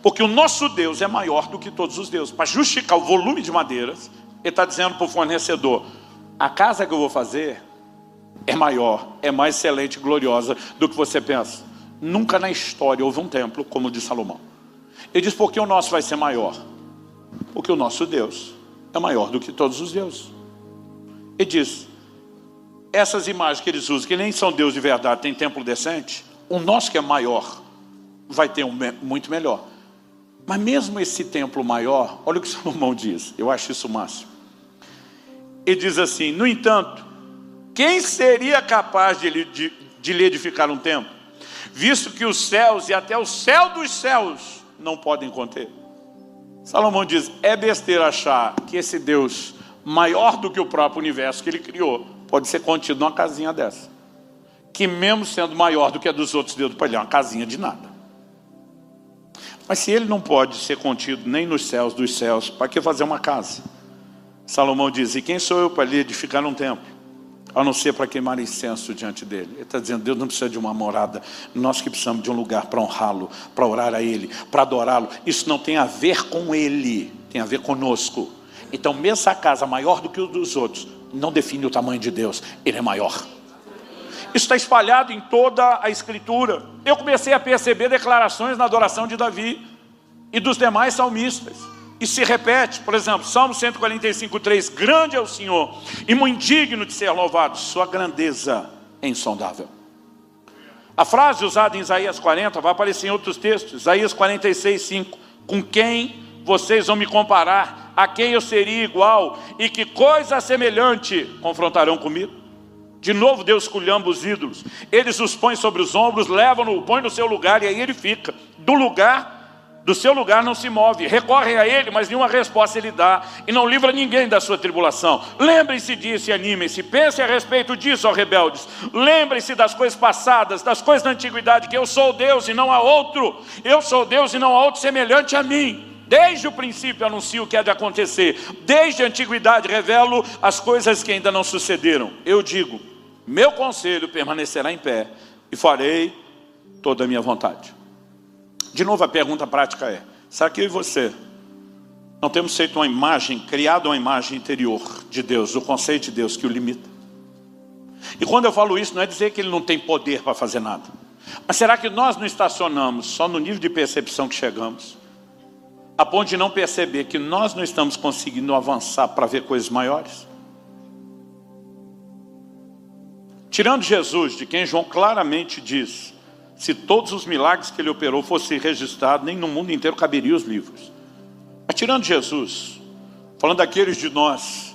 porque o nosso Deus é maior do que todos os deuses. Para justificar o volume de madeiras, ele está dizendo para o fornecedor: a casa que eu vou fazer é maior, é mais excelente e gloriosa do que você pensa. Nunca na história houve um templo como o de Salomão. Ele diz: porque o nosso vai ser maior? Porque o nosso Deus é maior do que todos os deuses. Ele diz: essas imagens que eles usam, que nem são Deus de verdade, tem templo decente, o nosso que é maior, vai ter muito melhor. Mas mesmo esse templo maior, olha o que Salomão diz, eu acho isso o máximo. Ele diz assim, no entanto, quem seria capaz de lhe edificar um templo? Visto que os céus e até o céu dos céus não podem conter. Salomão diz, é besteira achar que esse Deus maior do que o próprio universo que ele criou, pode ser contido numa casinha dessa. Que mesmo sendo maior do que a dos outros deuses, para ele é uma casinha de nada. Mas se ele não pode ser contido nem nos céus dos céus, para que fazer uma casa? Salomão diz, e quem sou eu para lhe edificar um templo? A não ser para queimar incenso diante dele. Ele está dizendo, Deus não precisa de uma morada. Nós que precisamos de um lugar para honrá-lo, para orar a ele, para adorá-lo. Isso não tem a ver com ele, tem a ver conosco. Então mesmo essa casa maior do que o dos outros, não define o tamanho de Deus, ele é maior. Isso está espalhado em toda a Escritura. Eu comecei a perceber declarações na adoração de Davi e dos demais salmistas. E se repete, por exemplo, Salmo 145:3, grande é o Senhor e muito digno de ser louvado, sua grandeza é insondável. A frase usada em Isaías 40 vai aparecer em outros textos. Isaías 46:5, com quem vocês vão me comparar? A quem eu seria igual? E que coisa semelhante confrontarão comigo? De novo Deus esculhamba os ídolos. Eles os põem sobre os ombros, levam-no, põem no seu lugar e aí ele fica. Do seu lugar não se move. Recorrem a ele, mas nenhuma resposta ele dá. E não livra ninguém da sua tribulação. Lembrem-se disso e animem-se. Pensem a respeito disso, ó rebeldes. Lembrem-se das coisas passadas, das coisas da antiguidade, que eu sou Deus e não há outro. Eu sou Deus e não há outro semelhante a mim. Desde o princípio anuncio o que há de acontecer. Desde a antiguidade revelo as coisas que ainda não sucederam. Eu digo, meu conselho permanecerá em pé e farei toda a minha vontade. De novo a pergunta prática é, será que eu e você não temos feito uma imagem, criado uma imagem interior de Deus, o conceito de Deus que o limita? E quando eu falo isso, não é dizer que ele não tem poder para fazer nada. Mas será que nós não estacionamos só no nível de percepção que chegamos? A ponto de não perceber que nós não estamos conseguindo avançar para ver coisas maiores? Tirando Jesus, de quem João claramente diz, se todos os milagres que ele operou fossem registrados, nem no mundo inteiro caberiam os livros. Mas tirando Jesus, falando daqueles de nós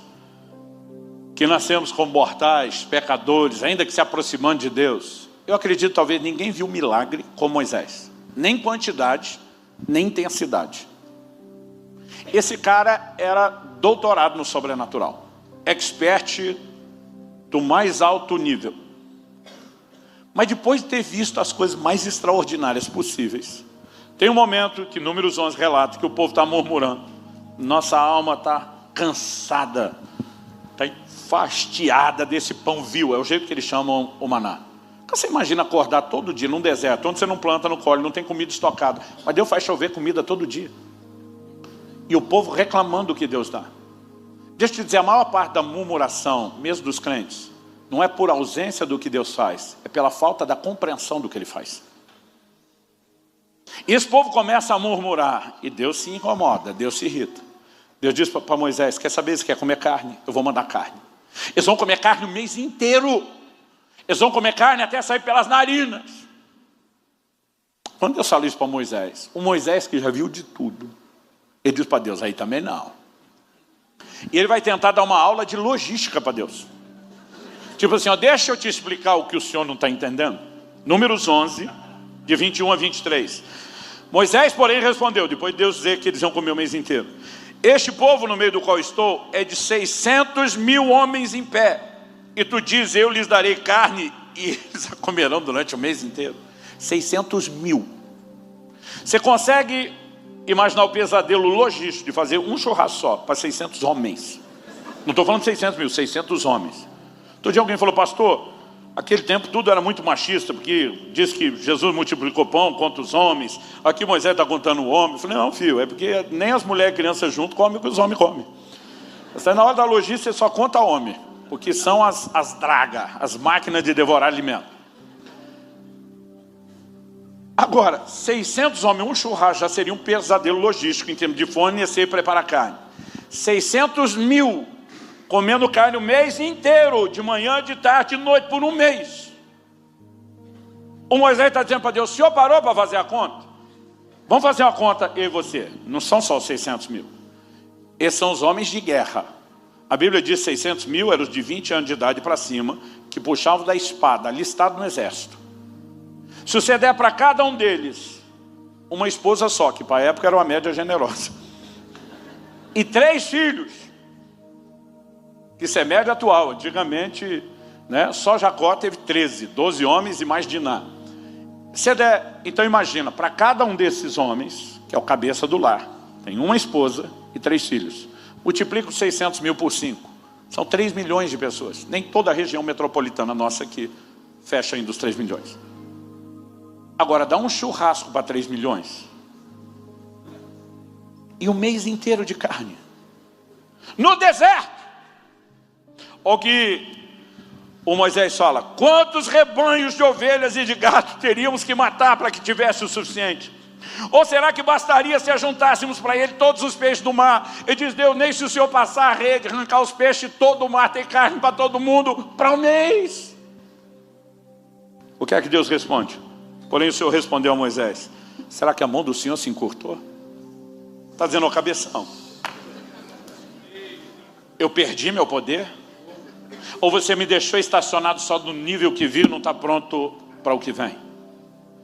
que nascemos como mortais, pecadores, ainda que se aproximando de Deus, eu acredito talvez ninguém viu milagre como Moisés. Nem quantidade, nem intensidade. Esse cara era doutorado no sobrenatural. Expert do mais alto nível. Mas depois de ter visto as coisas mais extraordinárias possíveis, tem um momento que Números 11 relata que o povo está murmurando. Nossa alma está cansada, está enfastiada desse pão vil. É o jeito que eles chamam o maná. Você imagina acordar todo dia num deserto, onde você não planta, não colhe, não tem comida estocada. Mas Deus faz chover comida todo dia. E o povo reclamando do que Deus dá. Deixa eu te dizer, a maior parte da murmuração, mesmo dos crentes, não é por ausência do que Deus faz, é pela falta da compreensão do que Ele faz. E esse povo começa a murmurar, e Deus se incomoda, Deus se irrita. Deus diz para Moisés, quer saber se quer comer carne? Eu vou mandar carne. Eles vão comer carne o mês inteiro. Eles vão comer carne até sair pelas narinas. Quando Deus fala isso para Moisés, o Moisés que já viu de tudo, ele diz para Deus, aí também não. E ele vai tentar dar uma aula de logística para Deus. Tipo assim, ó, deixa eu te explicar o que o senhor não está entendendo. Números 11, de 21 a 23. Moisés, porém, respondeu, depois de Deus dizer que eles iam comer o mês inteiro. Este povo no meio do qual estou é de 600 mil homens em pé. E tu dizes, eu lhes darei carne e eles a comerão durante o mês inteiro. 600 mil. Você consegue imaginar o pesadelo logístico de fazer um churrasco só para 600 homens? Não estou falando de 600 mil, 600 homens. Todo dia alguém falou, pastor, aquele tempo tudo era muito machista, porque diz que Jesus multiplicou pão contra os homens, aqui Moisés está contando o homem. Eu falei, não, filho, é porque nem as mulheres e crianças juntos comem o que os homens comem. Na hora da logística você só conta homem, porque são as dragas, as máquinas de devorar alimento. Agora, 600 homens, um churrasco já seria um pesadelo logístico em termos de fornecer e preparar carne. 600 mil comendo carne o mês inteiro, de manhã, de tarde, de noite, por um mês. O Moisés está dizendo para Deus: o senhor parou para fazer a conta? Vamos fazer uma conta, eu e você. Não são só os 600 mil. Esses são os homens de guerra. A Bíblia diz 600 mil eram os de 20 anos de idade para cima, que puxavam da espada, alistado no exército. Se você der para cada um deles uma esposa só, que para a época era uma média generosa, e 3 filhos, que isso é média atual. Antigamente, né, só Jacó teve 13, 12 homens e mais Diná. Se der, então imagina, para cada um desses homens, que é o cabeça do lar, tem uma esposa e 3 filhos. Multiplica os 600 mil por 5. São 3 milhões de pessoas. Nem toda a região metropolitana nossa aqui fecha ainda os 3 milhões. Agora, dá um churrasco para 3 milhões. E um mês inteiro de carne. No deserto. O que o Moisés fala: quantos rebanhos de ovelhas e de gado teríamos que matar para que tivesse o suficiente? Ou será que bastaria se ajuntássemos para ele todos os peixes do mar? Ele diz: Deus, nem se o Senhor passar a rede, arrancar os peixes todo o mar, tem carne para todo mundo para um mês. O que é que Deus responde? Porém o Senhor respondeu a Moisés: será que a mão do Senhor se encurtou? Está dizendo: ó cabeção, eu perdi meu poder? Ou você me deixou estacionado só do nível que viu e não está pronto para o que vem?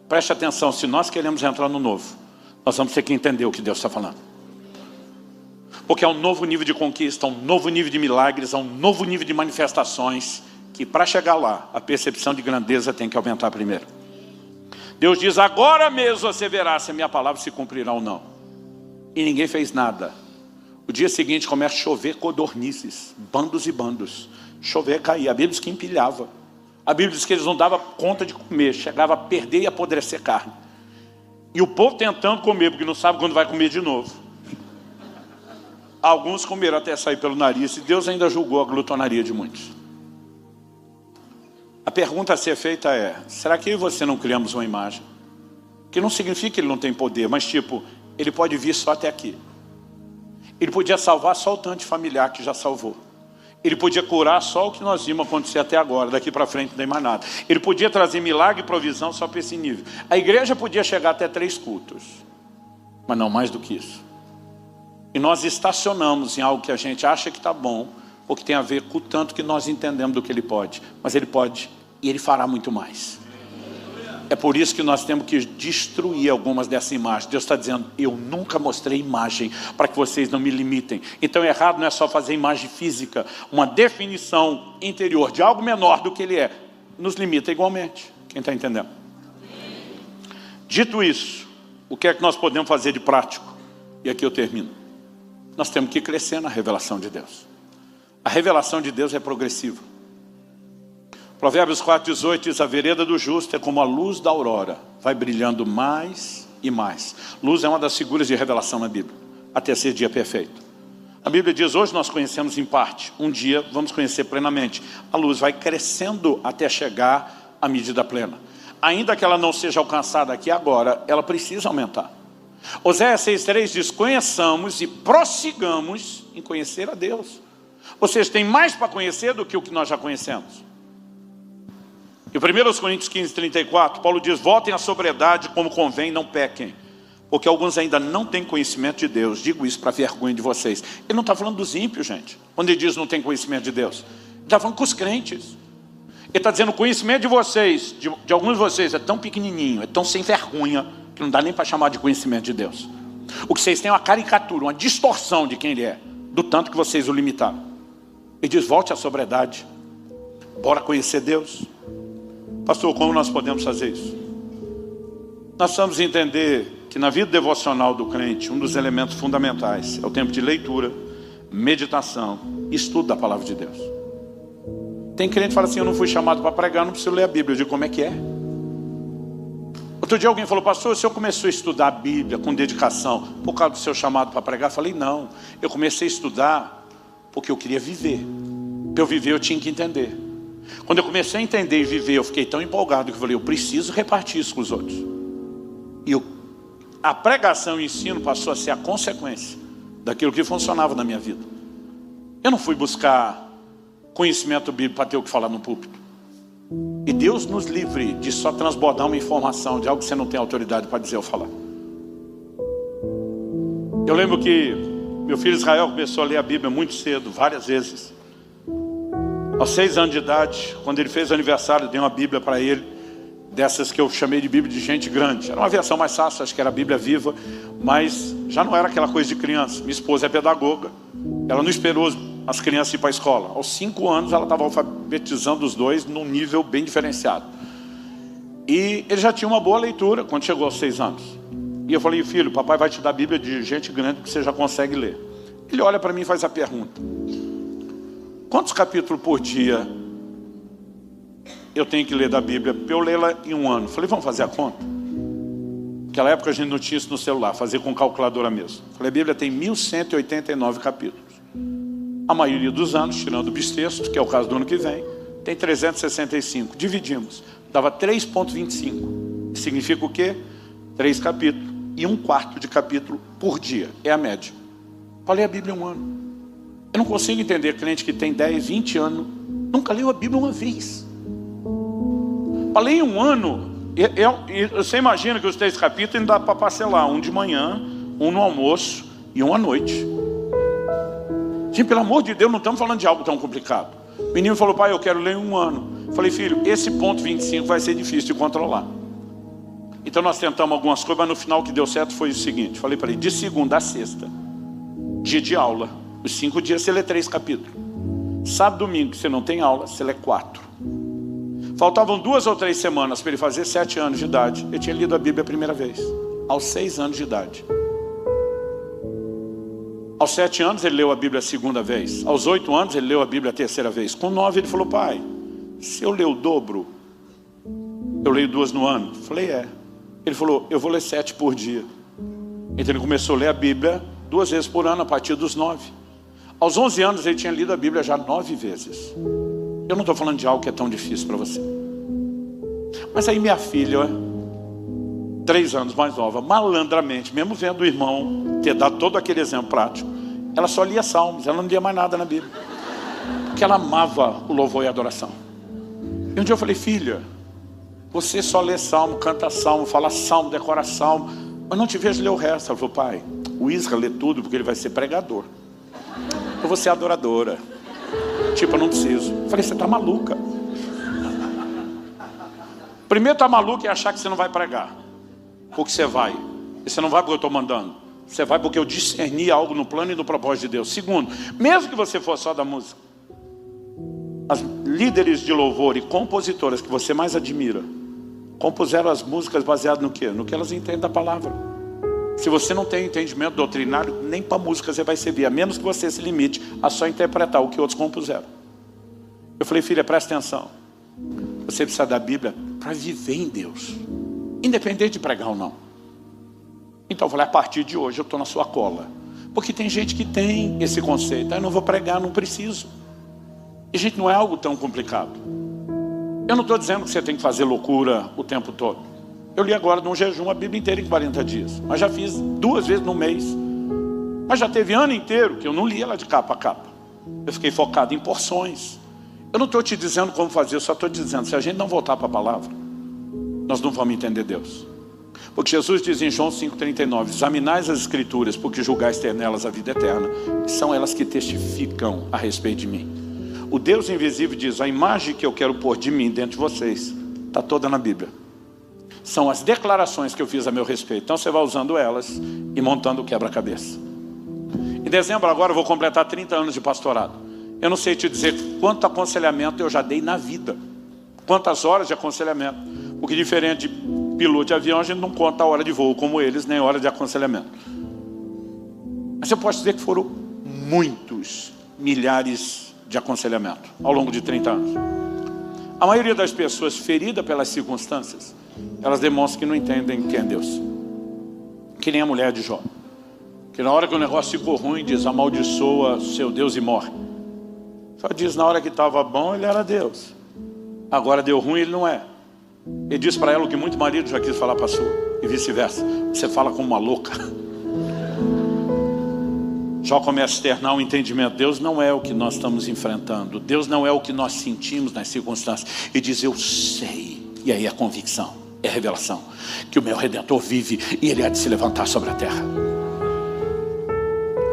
Preste atenção, se nós queremos entrar no novo, nós vamos ter que entender o que Deus está falando. Porque é um novo nível de conquista, um novo nível de milagres, é um novo nível de manifestações, que para chegar lá, a percepção de grandeza tem que aumentar primeiro. Deus diz: agora mesmo você verá se a minha palavra se cumprirá ou não. E ninguém fez nada. O dia seguinte começa a chover codornizes, bandos e bandos. Chover, cair. A Bíblia diz que empilhava. A Bíblia diz que eles não davam conta de comer. Chegava a perder e apodrecer carne. E o povo tentando comer, porque não sabe quando vai comer de novo. Alguns comeram até sair pelo nariz. E Deus ainda julgou a glutonaria de muitos. A pergunta a ser feita é: será que eu e você não criamos uma imagem? Que não significa que ele não tem poder, mas tipo, ele pode vir só até aqui. Ele podia salvar só o tanto de familiar que já salvou. Ele podia curar só o que nós vimos acontecer até agora. Daqui para frente não tem mais nada. Ele podia trazer milagre e provisão só para esse nível. A igreja podia chegar até 3 cultos. Mas não mais do que isso. E nós estacionamos em algo que a gente acha que está bom, ou que tem a ver com o tanto que nós entendemos do que ele pode. Mas ele pode e ele fará muito mais. É por isso que nós temos que destruir algumas dessas imagens. Deus está dizendo: eu nunca mostrei imagem para que vocês não me limitem. Então errado não é só fazer imagem física. Uma definição interior de algo menor do que ele é, nos limita igualmente. Quem está entendendo? Dito isso, o que é que nós podemos fazer de prático? E aqui eu termino. Nós temos que crescer na revelação de Deus. A revelação de Deus é progressiva. Provérbios 4,18 diz: a vereda do justo é como a luz da aurora, vai brilhando mais e mais. Luz é uma das figuras de revelação na Bíblia, até ser dia perfeito. A Bíblia diz: hoje nós conhecemos em parte, um dia vamos conhecer plenamente. A luz vai crescendo até chegar à medida plena. Ainda que ela não seja alcançada aqui agora, ela precisa aumentar. Oséias 6,3 diz: conheçamos e prossigamos em conhecer a Deus. Ou seja, tem mais para conhecer do que o que nós já conhecemos. Em 1 Coríntios 15:34, Paulo diz: voltem à sobriedade como convém, não pequem, porque alguns ainda não têm conhecimento de Deus. Digo isso para vergonha de vocês. Ele não está falando dos ímpios, gente. Quando ele diz não tem conhecimento de Deus, ele está falando com os crentes. Ele está dizendo: o conhecimento de vocês, de alguns de vocês, é tão pequenininho, é tão sem vergonha, que não dá nem para chamar de conhecimento de Deus. O que vocês têm é uma caricatura, uma distorção de quem ele é, do tanto que vocês o limitaram. Ele diz: volte à sobriedade, bora conhecer Deus. Pastor, como nós podemos fazer isso? Nós precisamos entender que na vida devocional do crente, um dos elementos fundamentais é o tempo de leitura, meditação e estudo da palavra de Deus. Tem crente que fala assim: eu não fui chamado para pregar, não preciso ler a Bíblia. Eu digo: como é que é? Outro dia alguém falou: pastor, o senhor começou a estudar a Bíblia com dedicação por causa do seu chamado para pregar? Eu falei: não, eu comecei a estudar porque eu queria viver. Para eu viver eu tinha que entender. Quando eu comecei a entender e viver, eu fiquei tão empolgado que eu falei: eu preciso repartir isso com os outros. E a pregação e o ensino passou a ser a consequência daquilo que funcionava na minha vida. Eu não fui buscar conhecimento bíblico para ter o que falar no púlpito. E Deus nos livre de só transbordar uma informação de algo que você não tem autoridade para dizer ou falar. Eu lembro que meu filho Israel começou a ler a Bíblia muito cedo, várias vezes. Aos 6 anos de idade, quando ele fez aniversário, eu dei uma Bíblia para ele, dessas que eu chamei de Bíblia de gente grande. Era uma versão mais fácil, acho que era a Bíblia viva, mas já não era aquela coisa de criança. Minha esposa é pedagoga, ela não esperou as crianças ir para a escola. Aos 5 anos ela estava alfabetizando os dois num nível bem diferenciado. E ele já tinha uma boa leitura quando chegou aos 6 anos. E eu falei, filho, papai vai te dar a Bíblia de gente grande que você já consegue ler. Ele olha para mim e faz a pergunta: quantos capítulos por dia eu tenho que ler da Bíblia para eu lê-la em um ano? Falei, vamos fazer a conta? Naquela época a gente não tinha isso no celular, fazia com calculadora mesmo. Falei, a Bíblia tem 1189 capítulos. A maioria dos anos, tirando o bissexto, que é o caso do ano que vem, tem 365. Dividimos, dava 3,25. Significa o quê? 3 capítulos e 1/4 de capítulo por dia. É a média. Falei a Bíblia em um ano. Eu não consigo entender crente que tem 10, 20 anos, nunca leu a Bíblia uma vez. Falei em um ano, você imagina que os 3 capítulos ainda dá para parcelar, um de manhã, um no almoço e um à noite. Gente, pelo amor de Deus, não estamos falando de algo tão complicado. O menino falou, pai, eu quero ler em um ano. Falei, filho, esse ponto 25 vai ser difícil de controlar. Então nós tentamos algumas coisas, mas no final o que deu certo foi o seguinte. Falei para ele, de segunda a sexta, dia de aula, os 5 dias você lê 3 capítulos. Sábado e domingo, que você não tem aula, você lê 4. Faltavam 2 ou 3 semanas para ele fazer 7 anos de idade. Ele tinha lido a Bíblia a primeira vez, aos 6 anos de idade. Aos 7 anos ele leu a Bíblia a segunda vez. Aos 8 anos ele leu a Bíblia a terceira vez. Com 9 ele falou, pai, se eu ler o dobro, eu leio 2 no ano. Falei, é. Ele falou, eu vou ler 7 por dia. Então ele começou a ler a Bíblia 2 vezes por ano a partir dos 9. Aos 11 anos ele tinha lido a Bíblia já 9 vezes. Eu não estou falando de algo que é tão difícil para você. Mas aí minha filha, 3 anos mais nova, malandramente, mesmo vendo o irmão ter dado todo aquele exemplo prático, ela só lia salmos, ela não lia mais nada na Bíblia. Porque ela amava o louvor e a adoração. E um dia eu falei, filha, você só lê salmo, canta salmo, fala salmo, decora salmo, mas não te vejo ler o resto. Ela falou, pai, o Isra lê tudo porque ele vai ser pregador. Eu vou ser adoradora. Tipo, eu não preciso. Eu falei, você está maluca. Primeiro tá maluco é achar que você não vai pregar. Porque você vai. E você não vai porque eu estou mandando. Você vai porque eu discerni algo no plano e no propósito de Deus. Segundo, mesmo que você for só da música, as líderes de louvor e compositoras que você mais admira compuseram as músicas baseadas no quê? No que elas entendem da palavra. Se você não tem entendimento doutrinário, nem para música você vai servir, a menos que você se limite a só interpretar o que outros compuseram. Eu falei, filha, presta atenção. Você precisa da Bíblia para viver em Deus, independente de pregar ou não. Então eu falei, a partir de hoje eu estou na sua cola. Porque tem gente que tem esse conceito, eu não vou pregar, não preciso. E gente, não é algo tão complicado. Eu não estou dizendo que você tem que fazer loucura o tempo todo. Eu li agora num jejum a Bíblia inteira em 40 dias. Mas já fiz 2 vezes no mês. Mas já teve ano inteiro que eu não li ela de capa a capa. Eu fiquei focado em porções. Eu não estou te dizendo como fazer, eu só estou dizendo, se a gente não voltar para a palavra, nós não vamos entender Deus. Porque Jesus diz em João 5,39, examinais as escrituras, porque julgais ter nelas a vida eterna. E são elas que testificam a respeito de mim. O Deus invisível diz, a imagem que eu quero pôr de mim dentro de vocês, está toda na Bíblia. São as declarações que eu fiz a meu respeito. Então você vai usando elas e montando o quebra-cabeça. Em dezembro agora eu vou completar 30 anos de pastorado. Eu não sei te dizer quanto aconselhamento eu já dei na vida. Quantas horas de aconselhamento. Porque diferente de piloto de avião, a gente não conta a hora de voo como eles, nem a hora de aconselhamento. Mas eu posso dizer que foram muitos milhares de aconselhamento ao longo de 30 anos. A maioria das pessoas feridas pelas circunstâncias, elas demonstram que não entendem quem é Deus. Que nem a mulher de Jó, que na hora que o negócio ficou ruim, diz, amaldiçoa seu Deus e morre. Só diz, na hora que estava bom, ele era Deus. Agora deu ruim, ele não é. Ele diz para ela o que muito marido já quis falar para a sua, e vice-versa. Você fala como uma louca. Jó começa a externar um entendimento. Deus não é o que nós estamos enfrentando. Deus não é o que nós sentimos nas circunstâncias. E diz, eu sei. E aí a convicção, é a revelação. Que o meu Redentor vive e Ele há de se levantar sobre a terra.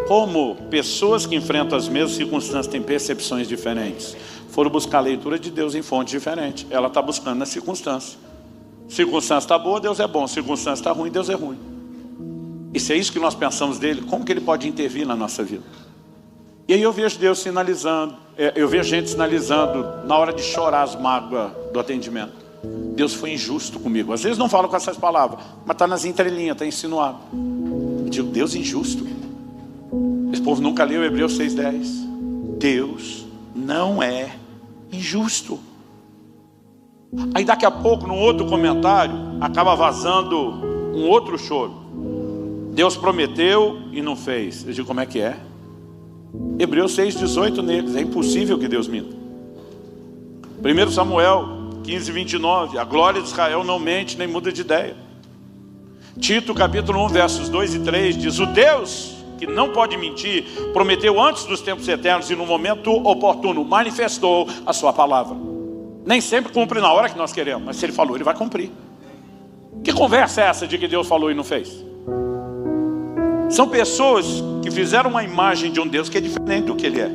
Como pessoas que enfrentam as mesmas circunstâncias têm percepções diferentes, foram buscar a leitura de Deus em fontes diferentes. Ela está buscando na circunstância. Circunstância está boa, Deus é bom. Circunstância está ruim, Deus é ruim. E se é isso que nós pensamos dele, como que ele pode intervir na nossa vida? E aí eu vejo Deus sinalizando, eu vejo gente sinalizando na hora de chorar as mágoas do atendimento. Deus foi injusto comigo. Às vezes não falo com essas palavras, mas está nas entrelinhas, está insinuado. Eu digo, Deus injusto? Esse povo nunca leu Hebreus 6:10. Deus não é injusto. Aí daqui a pouco, num outro comentário, acaba vazando um outro choro. Deus prometeu e não fez. Eu digo, como é que é? Hebreus 6:18 neles. É impossível que Deus minta. 1 Samuel 15:29. A glória de Israel não mente nem muda de ideia. Tito capítulo 1 versos 2 e 3 diz, o Deus que não pode mentir, prometeu antes dos tempos eternos e no momento oportuno manifestou a sua palavra. Nem sempre cumpre na hora que nós queremos, mas se Ele falou, Ele vai cumprir. Que conversa é essa de que Deus falou e não fez? São pessoas que fizeram uma imagem de um Deus que é diferente do que Ele é.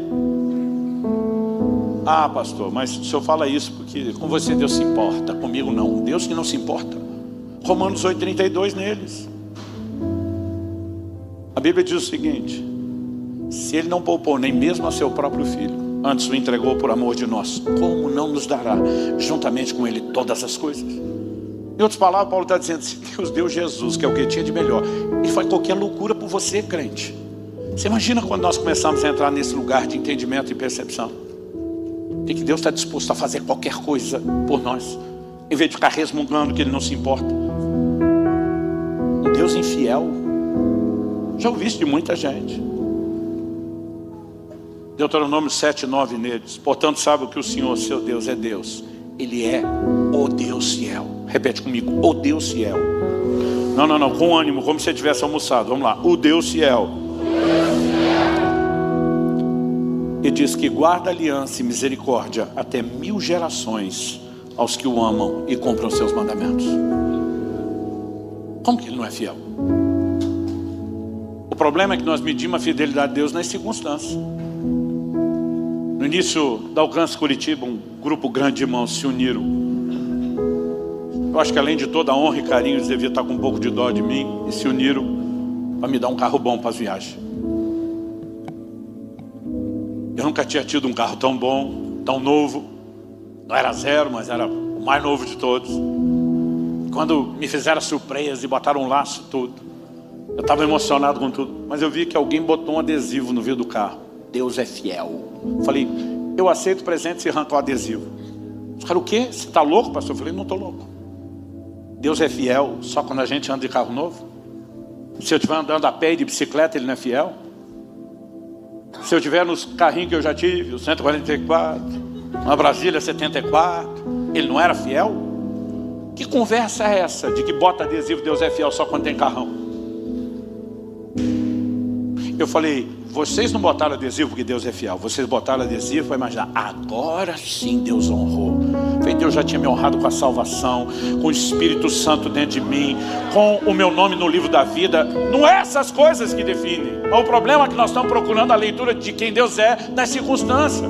Ah, pastor, mas o senhor fala isso porque com você Deus se importa, comigo não. Um Deus que não se importa. Romanos 8:32 neles. A Bíblia diz o seguinte, se Ele não poupou nem mesmo a seu próprio Filho, antes o entregou por amor de nós, como não nos dará juntamente com Ele todas as coisas? Em outras palavras, Paulo está dizendo, se Deus deu Jesus, que é o que tinha de melhor, Ele faz qualquer loucura por você, crente. Você imagina quando nós começamos a entrar nesse lugar de entendimento e percepção? E que Deus está disposto a fazer qualquer coisa por nós, em vez de ficar resmungando que Ele não se importa. Um Deus infiel. Já ouvi isso de muita gente. Deuteronômio 7:9 neles. Portanto, sabe que o Senhor, seu Deus, é Deus. Ele é o Deus fiel. Repete comigo, o Deus fiel. Não, com ânimo, como se você tivesse almoçado. Vamos lá, o Deus fiel. E diz que guarda aliança e misericórdia até 1000 gerações aos que o amam e cumprem os seus mandamentos. Como que Ele não é fiel? O problema é que nós medimos a fidelidade de Deus nas circunstâncias. No início da Alcance Curitiba, um grupo grande de irmãos se uniram. Eu acho que além de toda a honra e carinho, eles deviam estar com um pouco de dó de mim. E se uniram para me dar um carro bom para as viagens. Eu nunca tinha tido um carro tão bom, tão novo. Não era zero, mas era o mais novo de todos. Quando me fizeram a surpresa e botaram um laço tudo, eu estava emocionado com tudo. Mas eu vi que alguém botou um adesivo no vidro do carro. Deus é fiel. Falei, eu aceito o presente se arrancar o adesivo. Os caras, o quê? Você está louco, pastor? Eu falei, não estou louco. Deus é fiel só quando a gente anda de carro novo? Se eu estiver andando a pé e de bicicleta, Ele não é fiel? Se eu estiver nos carrinhos que eu já tive, o 144, uma Brasília 74, Ele não era fiel? Que conversa é essa de que bota adesivo Deus é fiel só quando tem carrão? Eu falei, vocês não botaram adesivo porque Deus é fiel. Vocês botaram adesivo para imaginar, agora sim Deus honrou. Falei, Deus já tinha me honrado com a salvação, com o Espírito Santo dentro de mim, com o meu nome no livro da vida. Não é essas coisas que definem. Mas o problema é que nós estamos procurando a leitura de quem Deus é nas circunstâncias.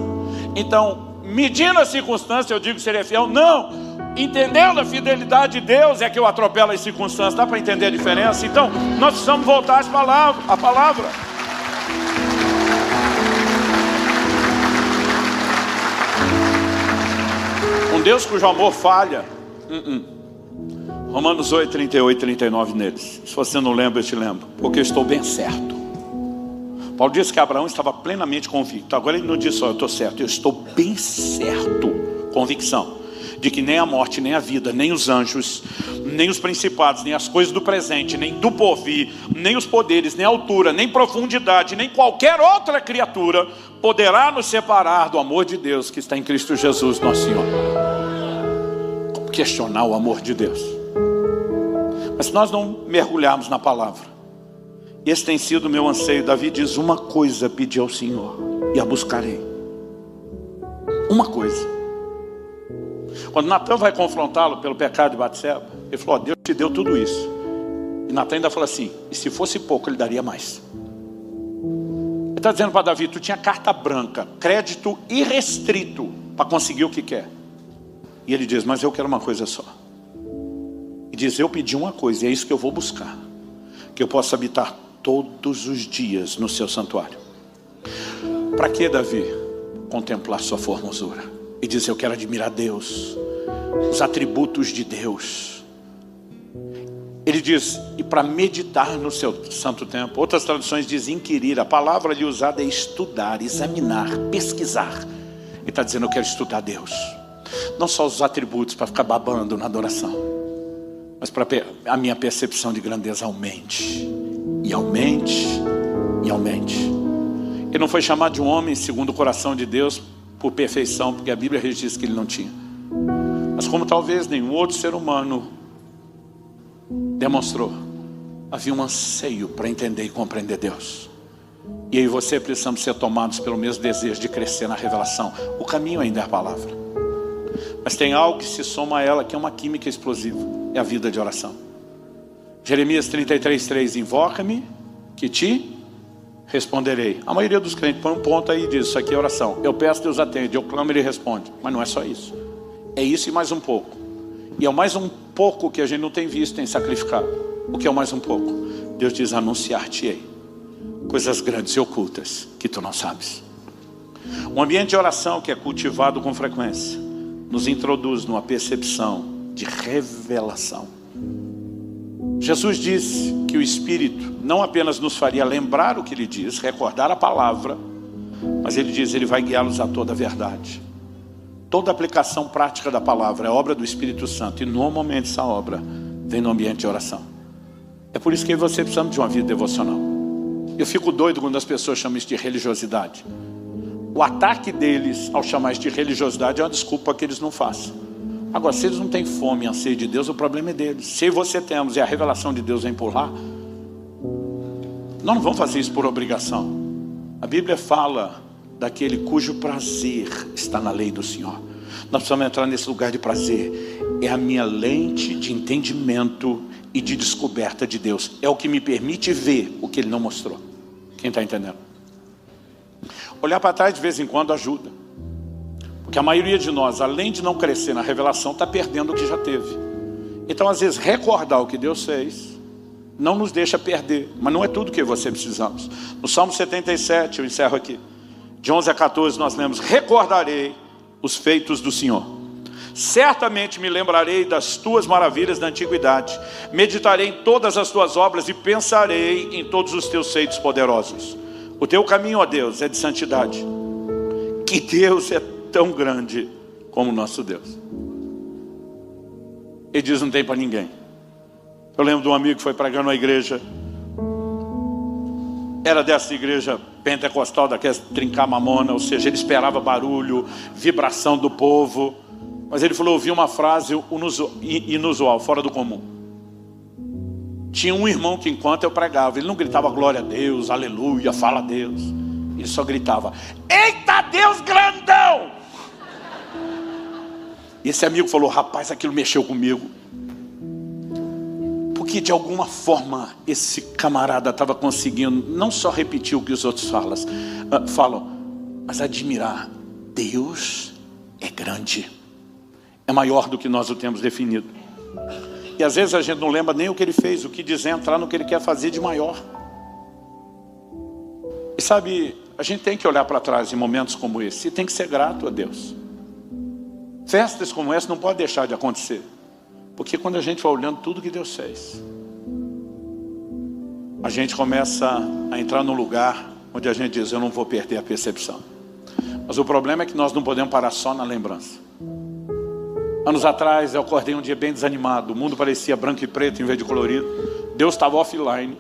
Então, medindo a circunstância, eu digo que seria fiel? Não. Entendendo a fidelidade de Deus é que eu atropelo as circunstâncias. Dá para entender a diferença? Então, nós precisamos voltar à palavra. Um Deus cujo amor falha. Romanos 8, 38 e 39 neles. Se você não lembra, eu te lembro. Porque eu estou bem certo. Paulo disse que Abraão estava plenamente convicto. Agora ele não disse só, eu estou certo. Eu estou bem certo. Convicção. De que nem a morte, nem a vida, nem os anjos, nem os principados, nem as coisas do presente, nem do porvir, nem os poderes, nem a altura, nem profundidade, nem qualquer outra criatura poderá nos separar do amor de Deus que está em Cristo Jesus, nosso Senhor. Como questionar o amor de Deus? Mas se nós não mergulharmos na palavra Esse tem sido o meu anseio. Davi diz: uma coisa pedi ao Senhor e a buscarei. Uma coisa. Quando Natan vai confrontá-lo pelo pecado de Batseba, ele falou: Deus te deu tudo isso. E Natan ainda fala assim: e se fosse pouco, ele daria mais. Ele está dizendo para Davi: tu tinha carta branca, crédito irrestrito para conseguir o que quer. E ele diz: mas eu quero uma coisa só. E diz: eu pedi uma coisa, e é isso que eu vou buscar, que eu possa habitar todos os dias no seu santuário. Para que, Davi? Contemplar sua formosura e dizer: eu quero admirar Deus, os atributos de Deus. Ele diz: e para meditar no seu santo templo. Outras traduções dizem inquirir. A palavra ali usada é estudar, examinar, pesquisar. Ele está dizendo: eu quero estudar Deus, não só os atributos para ficar babando na adoração, mas para a minha percepção de grandeza aumente, e aumente, e aumente. Ele não foi chamado de um homem segundo o coração de Deus por perfeição, porque a Bíblia diz que ele não tinha. Mas como talvez nenhum outro ser humano demonstrou, havia um anseio para entender e compreender Deus. E eu e você precisamos ser tomados pelo mesmo desejo de crescer na revelação. O caminho ainda é a palavra, mas tem algo que se soma a ela, que é uma química explosiva: é a vida de oração. Jeremias 33:3: invoca-me que te responderei. A maioria dos crentes põe um ponto aí e diz: isso aqui é oração. Eu peço, Deus atende. Eu clamo, Ele responde. Mas não é só isso. É isso e mais um pouco. E é o mais um pouco que a gente não tem visto em sacrificar. O que é o mais um pouco? Deus diz: anunciar-te-ei coisas grandes e ocultas que tu não sabes. Um ambiente de oração que é cultivado com frequência nos introduz numa percepção de revelação. Jesus disse que o Espírito não apenas nos faria lembrar o que Ele diz, recordar a palavra, mas Ele diz: Ele vai guiá-los a toda a verdade. Toda aplicação prática da palavra é obra do Espírito Santo, e normalmente essa obra vem no ambiente de oração. É por isso que você precisa de uma vida devocional. Eu fico doido quando as pessoas chamam isso de religiosidade. O ataque deles ao chamar isso de religiosidade é uma desculpa que eles não façam. Agora, se eles não têm fome e anseio de Deus, o problema é deles. Se você temos e a revelação de Deus vem por lá, nós não vamos fazer isso por obrigação. A Bíblia fala daquele cujo prazer está na lei do Senhor. Nós precisamos entrar nesse lugar de prazer. É a minha lente de entendimento e de descoberta de Deus. É o que me permite ver o que Ele não mostrou. Quem está entendendo? Olhar para trás de vez em quando ajuda. Porque a maioria de nós, além de não crescer na revelação, está perdendo o que já teve. Então, às vezes, recordar o que Deus fez não nos deixa perder. Mas não é tudo que você precisamos. No Salmo 77, eu encerro aqui, de 11 a 14, nós lemos: recordarei os feitos do Senhor. Certamente me lembrarei das tuas maravilhas da antiguidade. Meditarei em todas as tuas obras e pensarei em todos os teus feitos poderosos. O teu caminho, ó Deus, é de santidade. Que Deus é tão grande como o nosso Deus. Ele diz: não tem para ninguém. Eu lembro de um amigo que foi pregar numa igreja. Era dessa igreja pentecostal, daquelas trincar mamona. Ou seja, ele esperava barulho, vibração do povo. Mas ele falou: ouvi uma frase inusual, fora do comum. Tinha um irmão que, enquanto eu pregava, ele não gritava glória a Deus, aleluia, fala a Deus. Ele só gritava: eita Deus grandão! E esse amigo falou: rapaz, aquilo mexeu comigo. Porque de alguma forma esse camarada estava conseguindo não só repetir o que os outros falam, mas admirar. Deus é grande, é maior do que nós o temos definido. E às vezes a gente não lembra nem o que Ele fez, o que dizer, entrar no que Ele quer fazer de maior. E sabe, a gente tem que olhar para trás em momentos como esse e tem que ser grato a Deus. Festas como essa não podem deixar de acontecer, porque quando a gente vai olhando tudo que Deus fez, a gente começa a entrar num lugar onde a gente diz: eu não vou perder a percepção. Mas o problema é que nós não podemos parar só na lembrança. Anos atrás eu acordei um dia bem desanimado. O mundo parecia branco e preto em vez de colorido. Deus estava offline.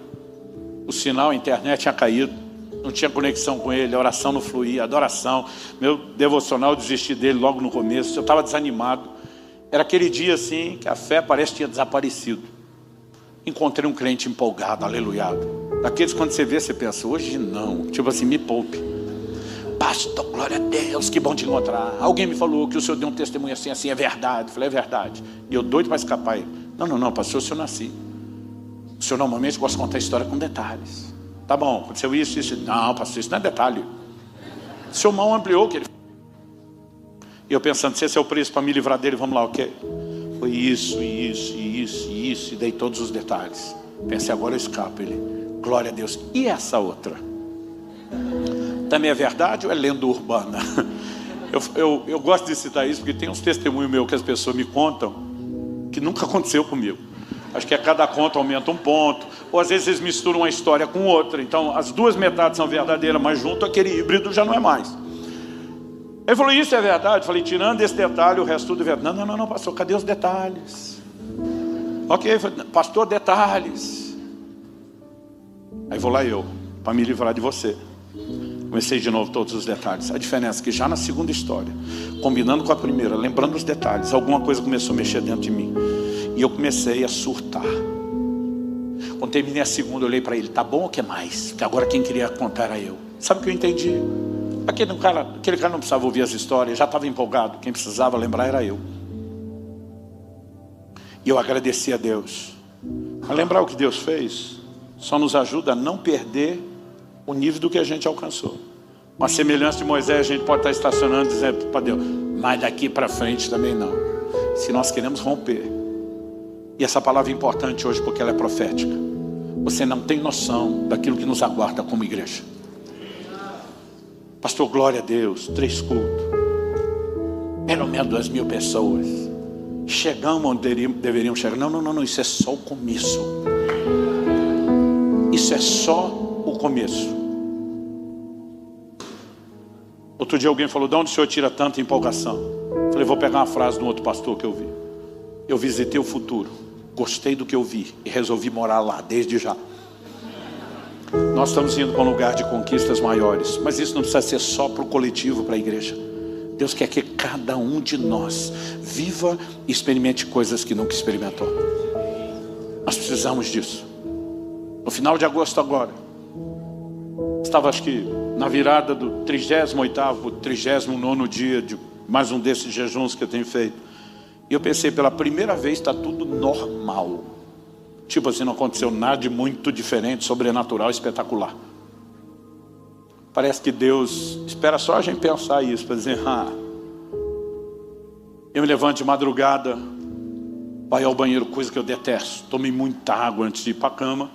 O sinal, a internet tinha caído. Não tinha conexão com Ele. A oração não fluía. A adoração. Meu devocional, eu desisti dele logo no começo. Eu estava desanimado. Era aquele dia assim que a fé parece que tinha desaparecido. encontrei um crente empolgado, aleluiado. Daqueles quando você vê, você pensa, hoje não. Tipo assim, me poupe. Pastor, glória a Deus, que bom te encontrar. Alguém me falou que o senhor deu um testemunho assim, assim, é verdade. Eu falei, é verdade. E eu doido para escapar. Não, pastor, o senhor nasci. O senhor normalmente gosta de contar a história com detalhes. Tá bom, aconteceu isso. Não, pastor, isso não é detalhe. O senhor mal ampliou o que ele falou. E eu pensando, se esse é o preço para me livrar dele, vamos lá, ok? Foi isso. E dei todos os detalhes. Pensei, agora eu escapo. Ele, glória a Deus. E essa outra? Também é verdade ou é lenda urbana? Eu gosto de citar isso porque tem uns testemunhos meus que as pessoas me contam que nunca aconteceu comigo. Acho que a cada conta aumenta um ponto. Ou às vezes eles misturam uma história com outra. Então as duas metades são verdadeiras, mas junto aquele híbrido já não é mais. Ele falou, isso é verdade? Eu falei, tirando esse detalhe, o resto tudo é verdade. Não, pastor, cadê os detalhes? Ok, pastor, detalhes. Aí vou lá eu, para me livrar de você. Comecei de novo todos os detalhes. A diferença é que já na segunda história, combinando com a primeira, lembrando os detalhes, alguma coisa começou a mexer dentro de mim. E eu comecei a surtar. Quando terminei a segunda, eu olhei para ele, tá bom ou quer mais? Porque agora quem queria contar era eu. Sabe o que eu entendi? Aquele cara não precisava ouvir as histórias, já estava empolgado. Quem precisava lembrar era eu. E eu agradeci a Deus. A lembrar o que Deus fez, só nos ajuda a não perder o nível do que a gente alcançou. Uma semelhança de Moisés, a gente pode estar estacionando dizendo para Deus, mas daqui para frente também não. Se nós queremos romper. E essa palavra é importante hoje porque ela é profética. Você não tem noção daquilo que nos aguarda como igreja. Pastor, glória a Deus, 3 cultos. Pelo menos 2.000 pessoas. Chegamos onde deveríamos chegar. Não, isso é só o começo. Isso é só o começo. Outro dia alguém falou, de onde o senhor tira tanta empolgação? Eu falei, vou pegar uma frase de um outro pastor que eu vi. Eu visitei o futuro, gostei do que eu vi e resolvi morar lá desde já. Nós estamos indo para um lugar de conquistas maiores, mas isso não precisa ser só para o coletivo, para a igreja. Deus quer que cada um de nós viva e experimente coisas que nunca experimentou. Nós precisamos disso. No final de agosto agora, estava acho que na virada do 38º, 39º dia de mais um desses jejuns que eu tenho feito. E eu pensei, pela primeira vez está tudo normal. Tipo assim, não aconteceu nada de muito diferente, sobrenatural, espetacular. Parece que Deus espera só a gente pensar isso, para dizer, eu me levanto de madrugada, vai ao banheiro, coisa que eu detesto. Tomei muita água antes de ir para a cama.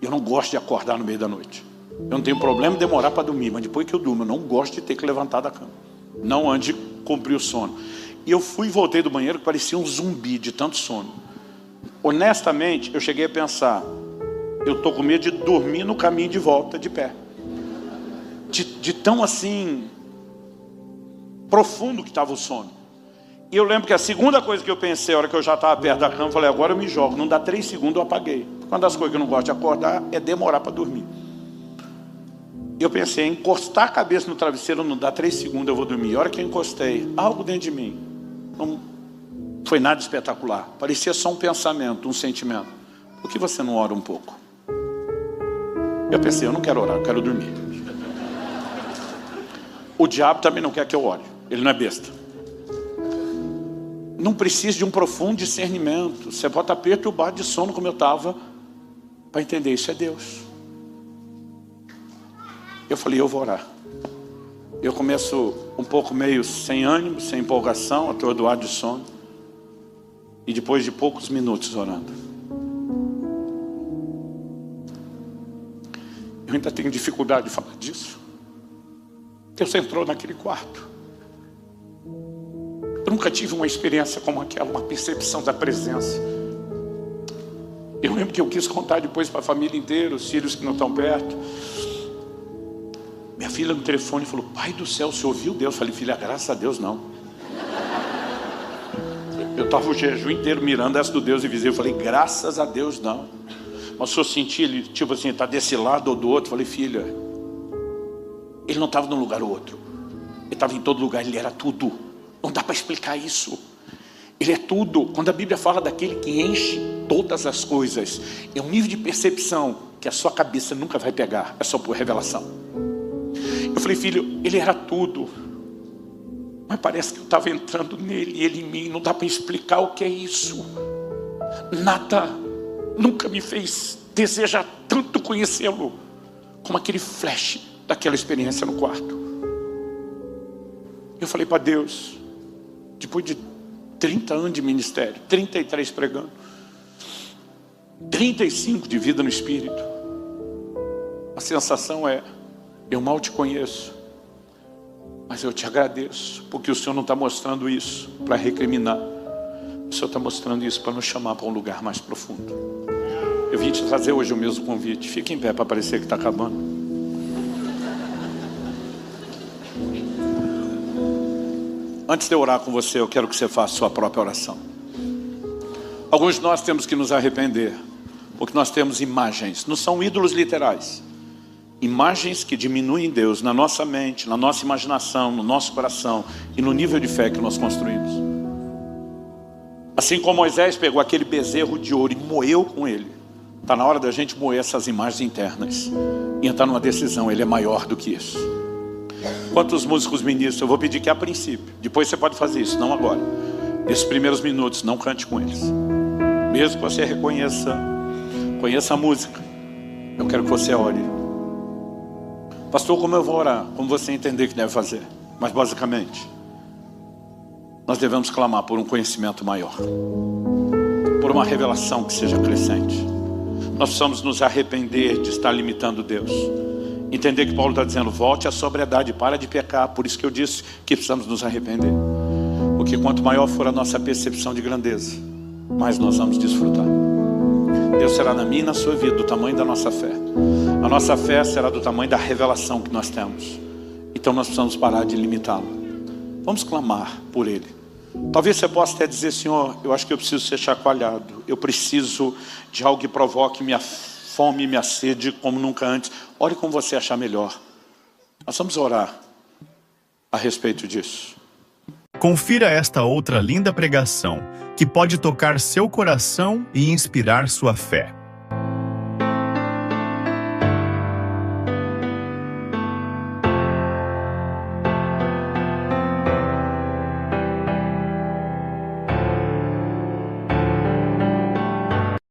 E eu não gosto de acordar no meio da noite. Eu não tenho problema em demorar para dormir, mas depois que eu durmo, eu não gosto de ter que levantar da cama. Não antes de cumprir o sono. E eu fui e voltei do banheiro que parecia um zumbi de tanto sono. Honestamente, eu cheguei a pensar, eu estou com medo de dormir no caminho de volta de pé. De tão assim, profundo que estava o sono. E eu lembro que a segunda coisa que eu pensei, a hora que eu já estava perto da cama, eu falei, agora eu me jogo. Não dá 3 segundos, eu apaguei. Uma das coisas que eu não gosto de acordar é demorar para dormir. Eu pensei, encostar a cabeça no travesseiro, não dá 3 segundos, eu vou dormir. A hora que eu encostei, algo dentro de mim, não foi nada espetacular. Parecia só um pensamento, um sentimento. Por que você não ora um pouco? Eu pensei, eu não quero orar, eu quero dormir. O diabo também não quer que eu ore. Ele não é besta. Não precisa de um profundo discernimento. Você pode estar perturbado de sono como eu estava, para entender, isso é Deus. Eu falei, eu vou orar. Eu começo um pouco meio sem ânimo, sem empolgação, atordoado de sono. E depois de poucos minutos orando, eu ainda tenho dificuldade de falar disso. Deus entrou naquele quarto. Eu nunca tive uma experiência como aquela, uma percepção da presença. Eu lembro que eu quis contar depois para a família inteira, os filhos que não estão perto. Minha filha no telefone falou, pai do céu, você ouviu Deus? Eu falei, filha, graças a Deus não. Eu estava o jejum inteiro mirando essa do Deus invisível. Eu falei, graças a Deus não. Mas se eu senti ele, tipo assim, está desse lado ou do outro. Eu falei, filha, ele não estava num lugar ou outro. Ele estava em todo lugar, ele era tudo. Não dá para explicar isso. Ele é tudo. Quando a Bíblia fala daquele que enche todas as coisas. É um nível de percepção que a sua cabeça nunca vai pegar, é só por revelação. Eu falei, filho, ele era tudo, mas parece que eu estava entrando nele e ele em mim. Não dá para explicar o que é isso. Nada nunca me fez desejar tanto conhecê-lo como aquele flash daquela experiência no quarto. Eu falei para Deus, depois de 30 anos de ministério, 33 pregando, 35 de vida no Espírito, a sensação é, eu mal te conheço, mas eu te agradeço, porque o Senhor não está mostrando isso para recriminar. O Senhor está mostrando isso para nos chamar para um lugar mais profundo. Eu vim te trazer hoje o mesmo convite. Fique em pé para parecer que está acabando. Antes de eu orar com você, eu quero que você faça a sua própria oração. Alguns de nós temos que nos arrepender, porque nós temos imagens, não são ídolos literais. Imagens que diminuem Deus na nossa mente, na nossa imaginação, no nosso coração e no nível de fé que nós construímos. Assim como Moisés pegou aquele bezerro de ouro e moeu com ele, está na hora da gente moer essas imagens internas e entrar numa decisão, ele é maior do que isso. Quantos músicos ministros, eu vou pedir que a princípio, depois você pode fazer isso, não agora. Nesses primeiros minutos, não cante com eles. Mesmo que você conheça a música, eu quero que você ore. Pastor, como eu vou orar? Como você entender que deve fazer? Mas basicamente, nós devemos clamar por um conhecimento maior, por uma revelação que seja crescente. Nós precisamos nos arrepender de estar limitando Deus. Entender que Paulo está dizendo, volte à sobriedade, para de pecar. Por isso que eu disse que precisamos nos arrepender. Porque quanto maior for a nossa percepção de grandeza, mais nós vamos desfrutar. Deus será na minha e na sua vida do tamanho da nossa fé. A nossa fé será do tamanho da revelação que nós temos. Então nós precisamos parar de limitá-lo. Vamos clamar por Ele. Talvez você possa até dizer, Senhor, eu acho que eu preciso ser chacoalhado. Eu preciso de algo que provoque minha fome, minha sede como nunca antes. Ore como você achar melhor. Nós vamos orar a respeito disso. Confira esta outra linda pregação que pode tocar seu coração e inspirar sua fé.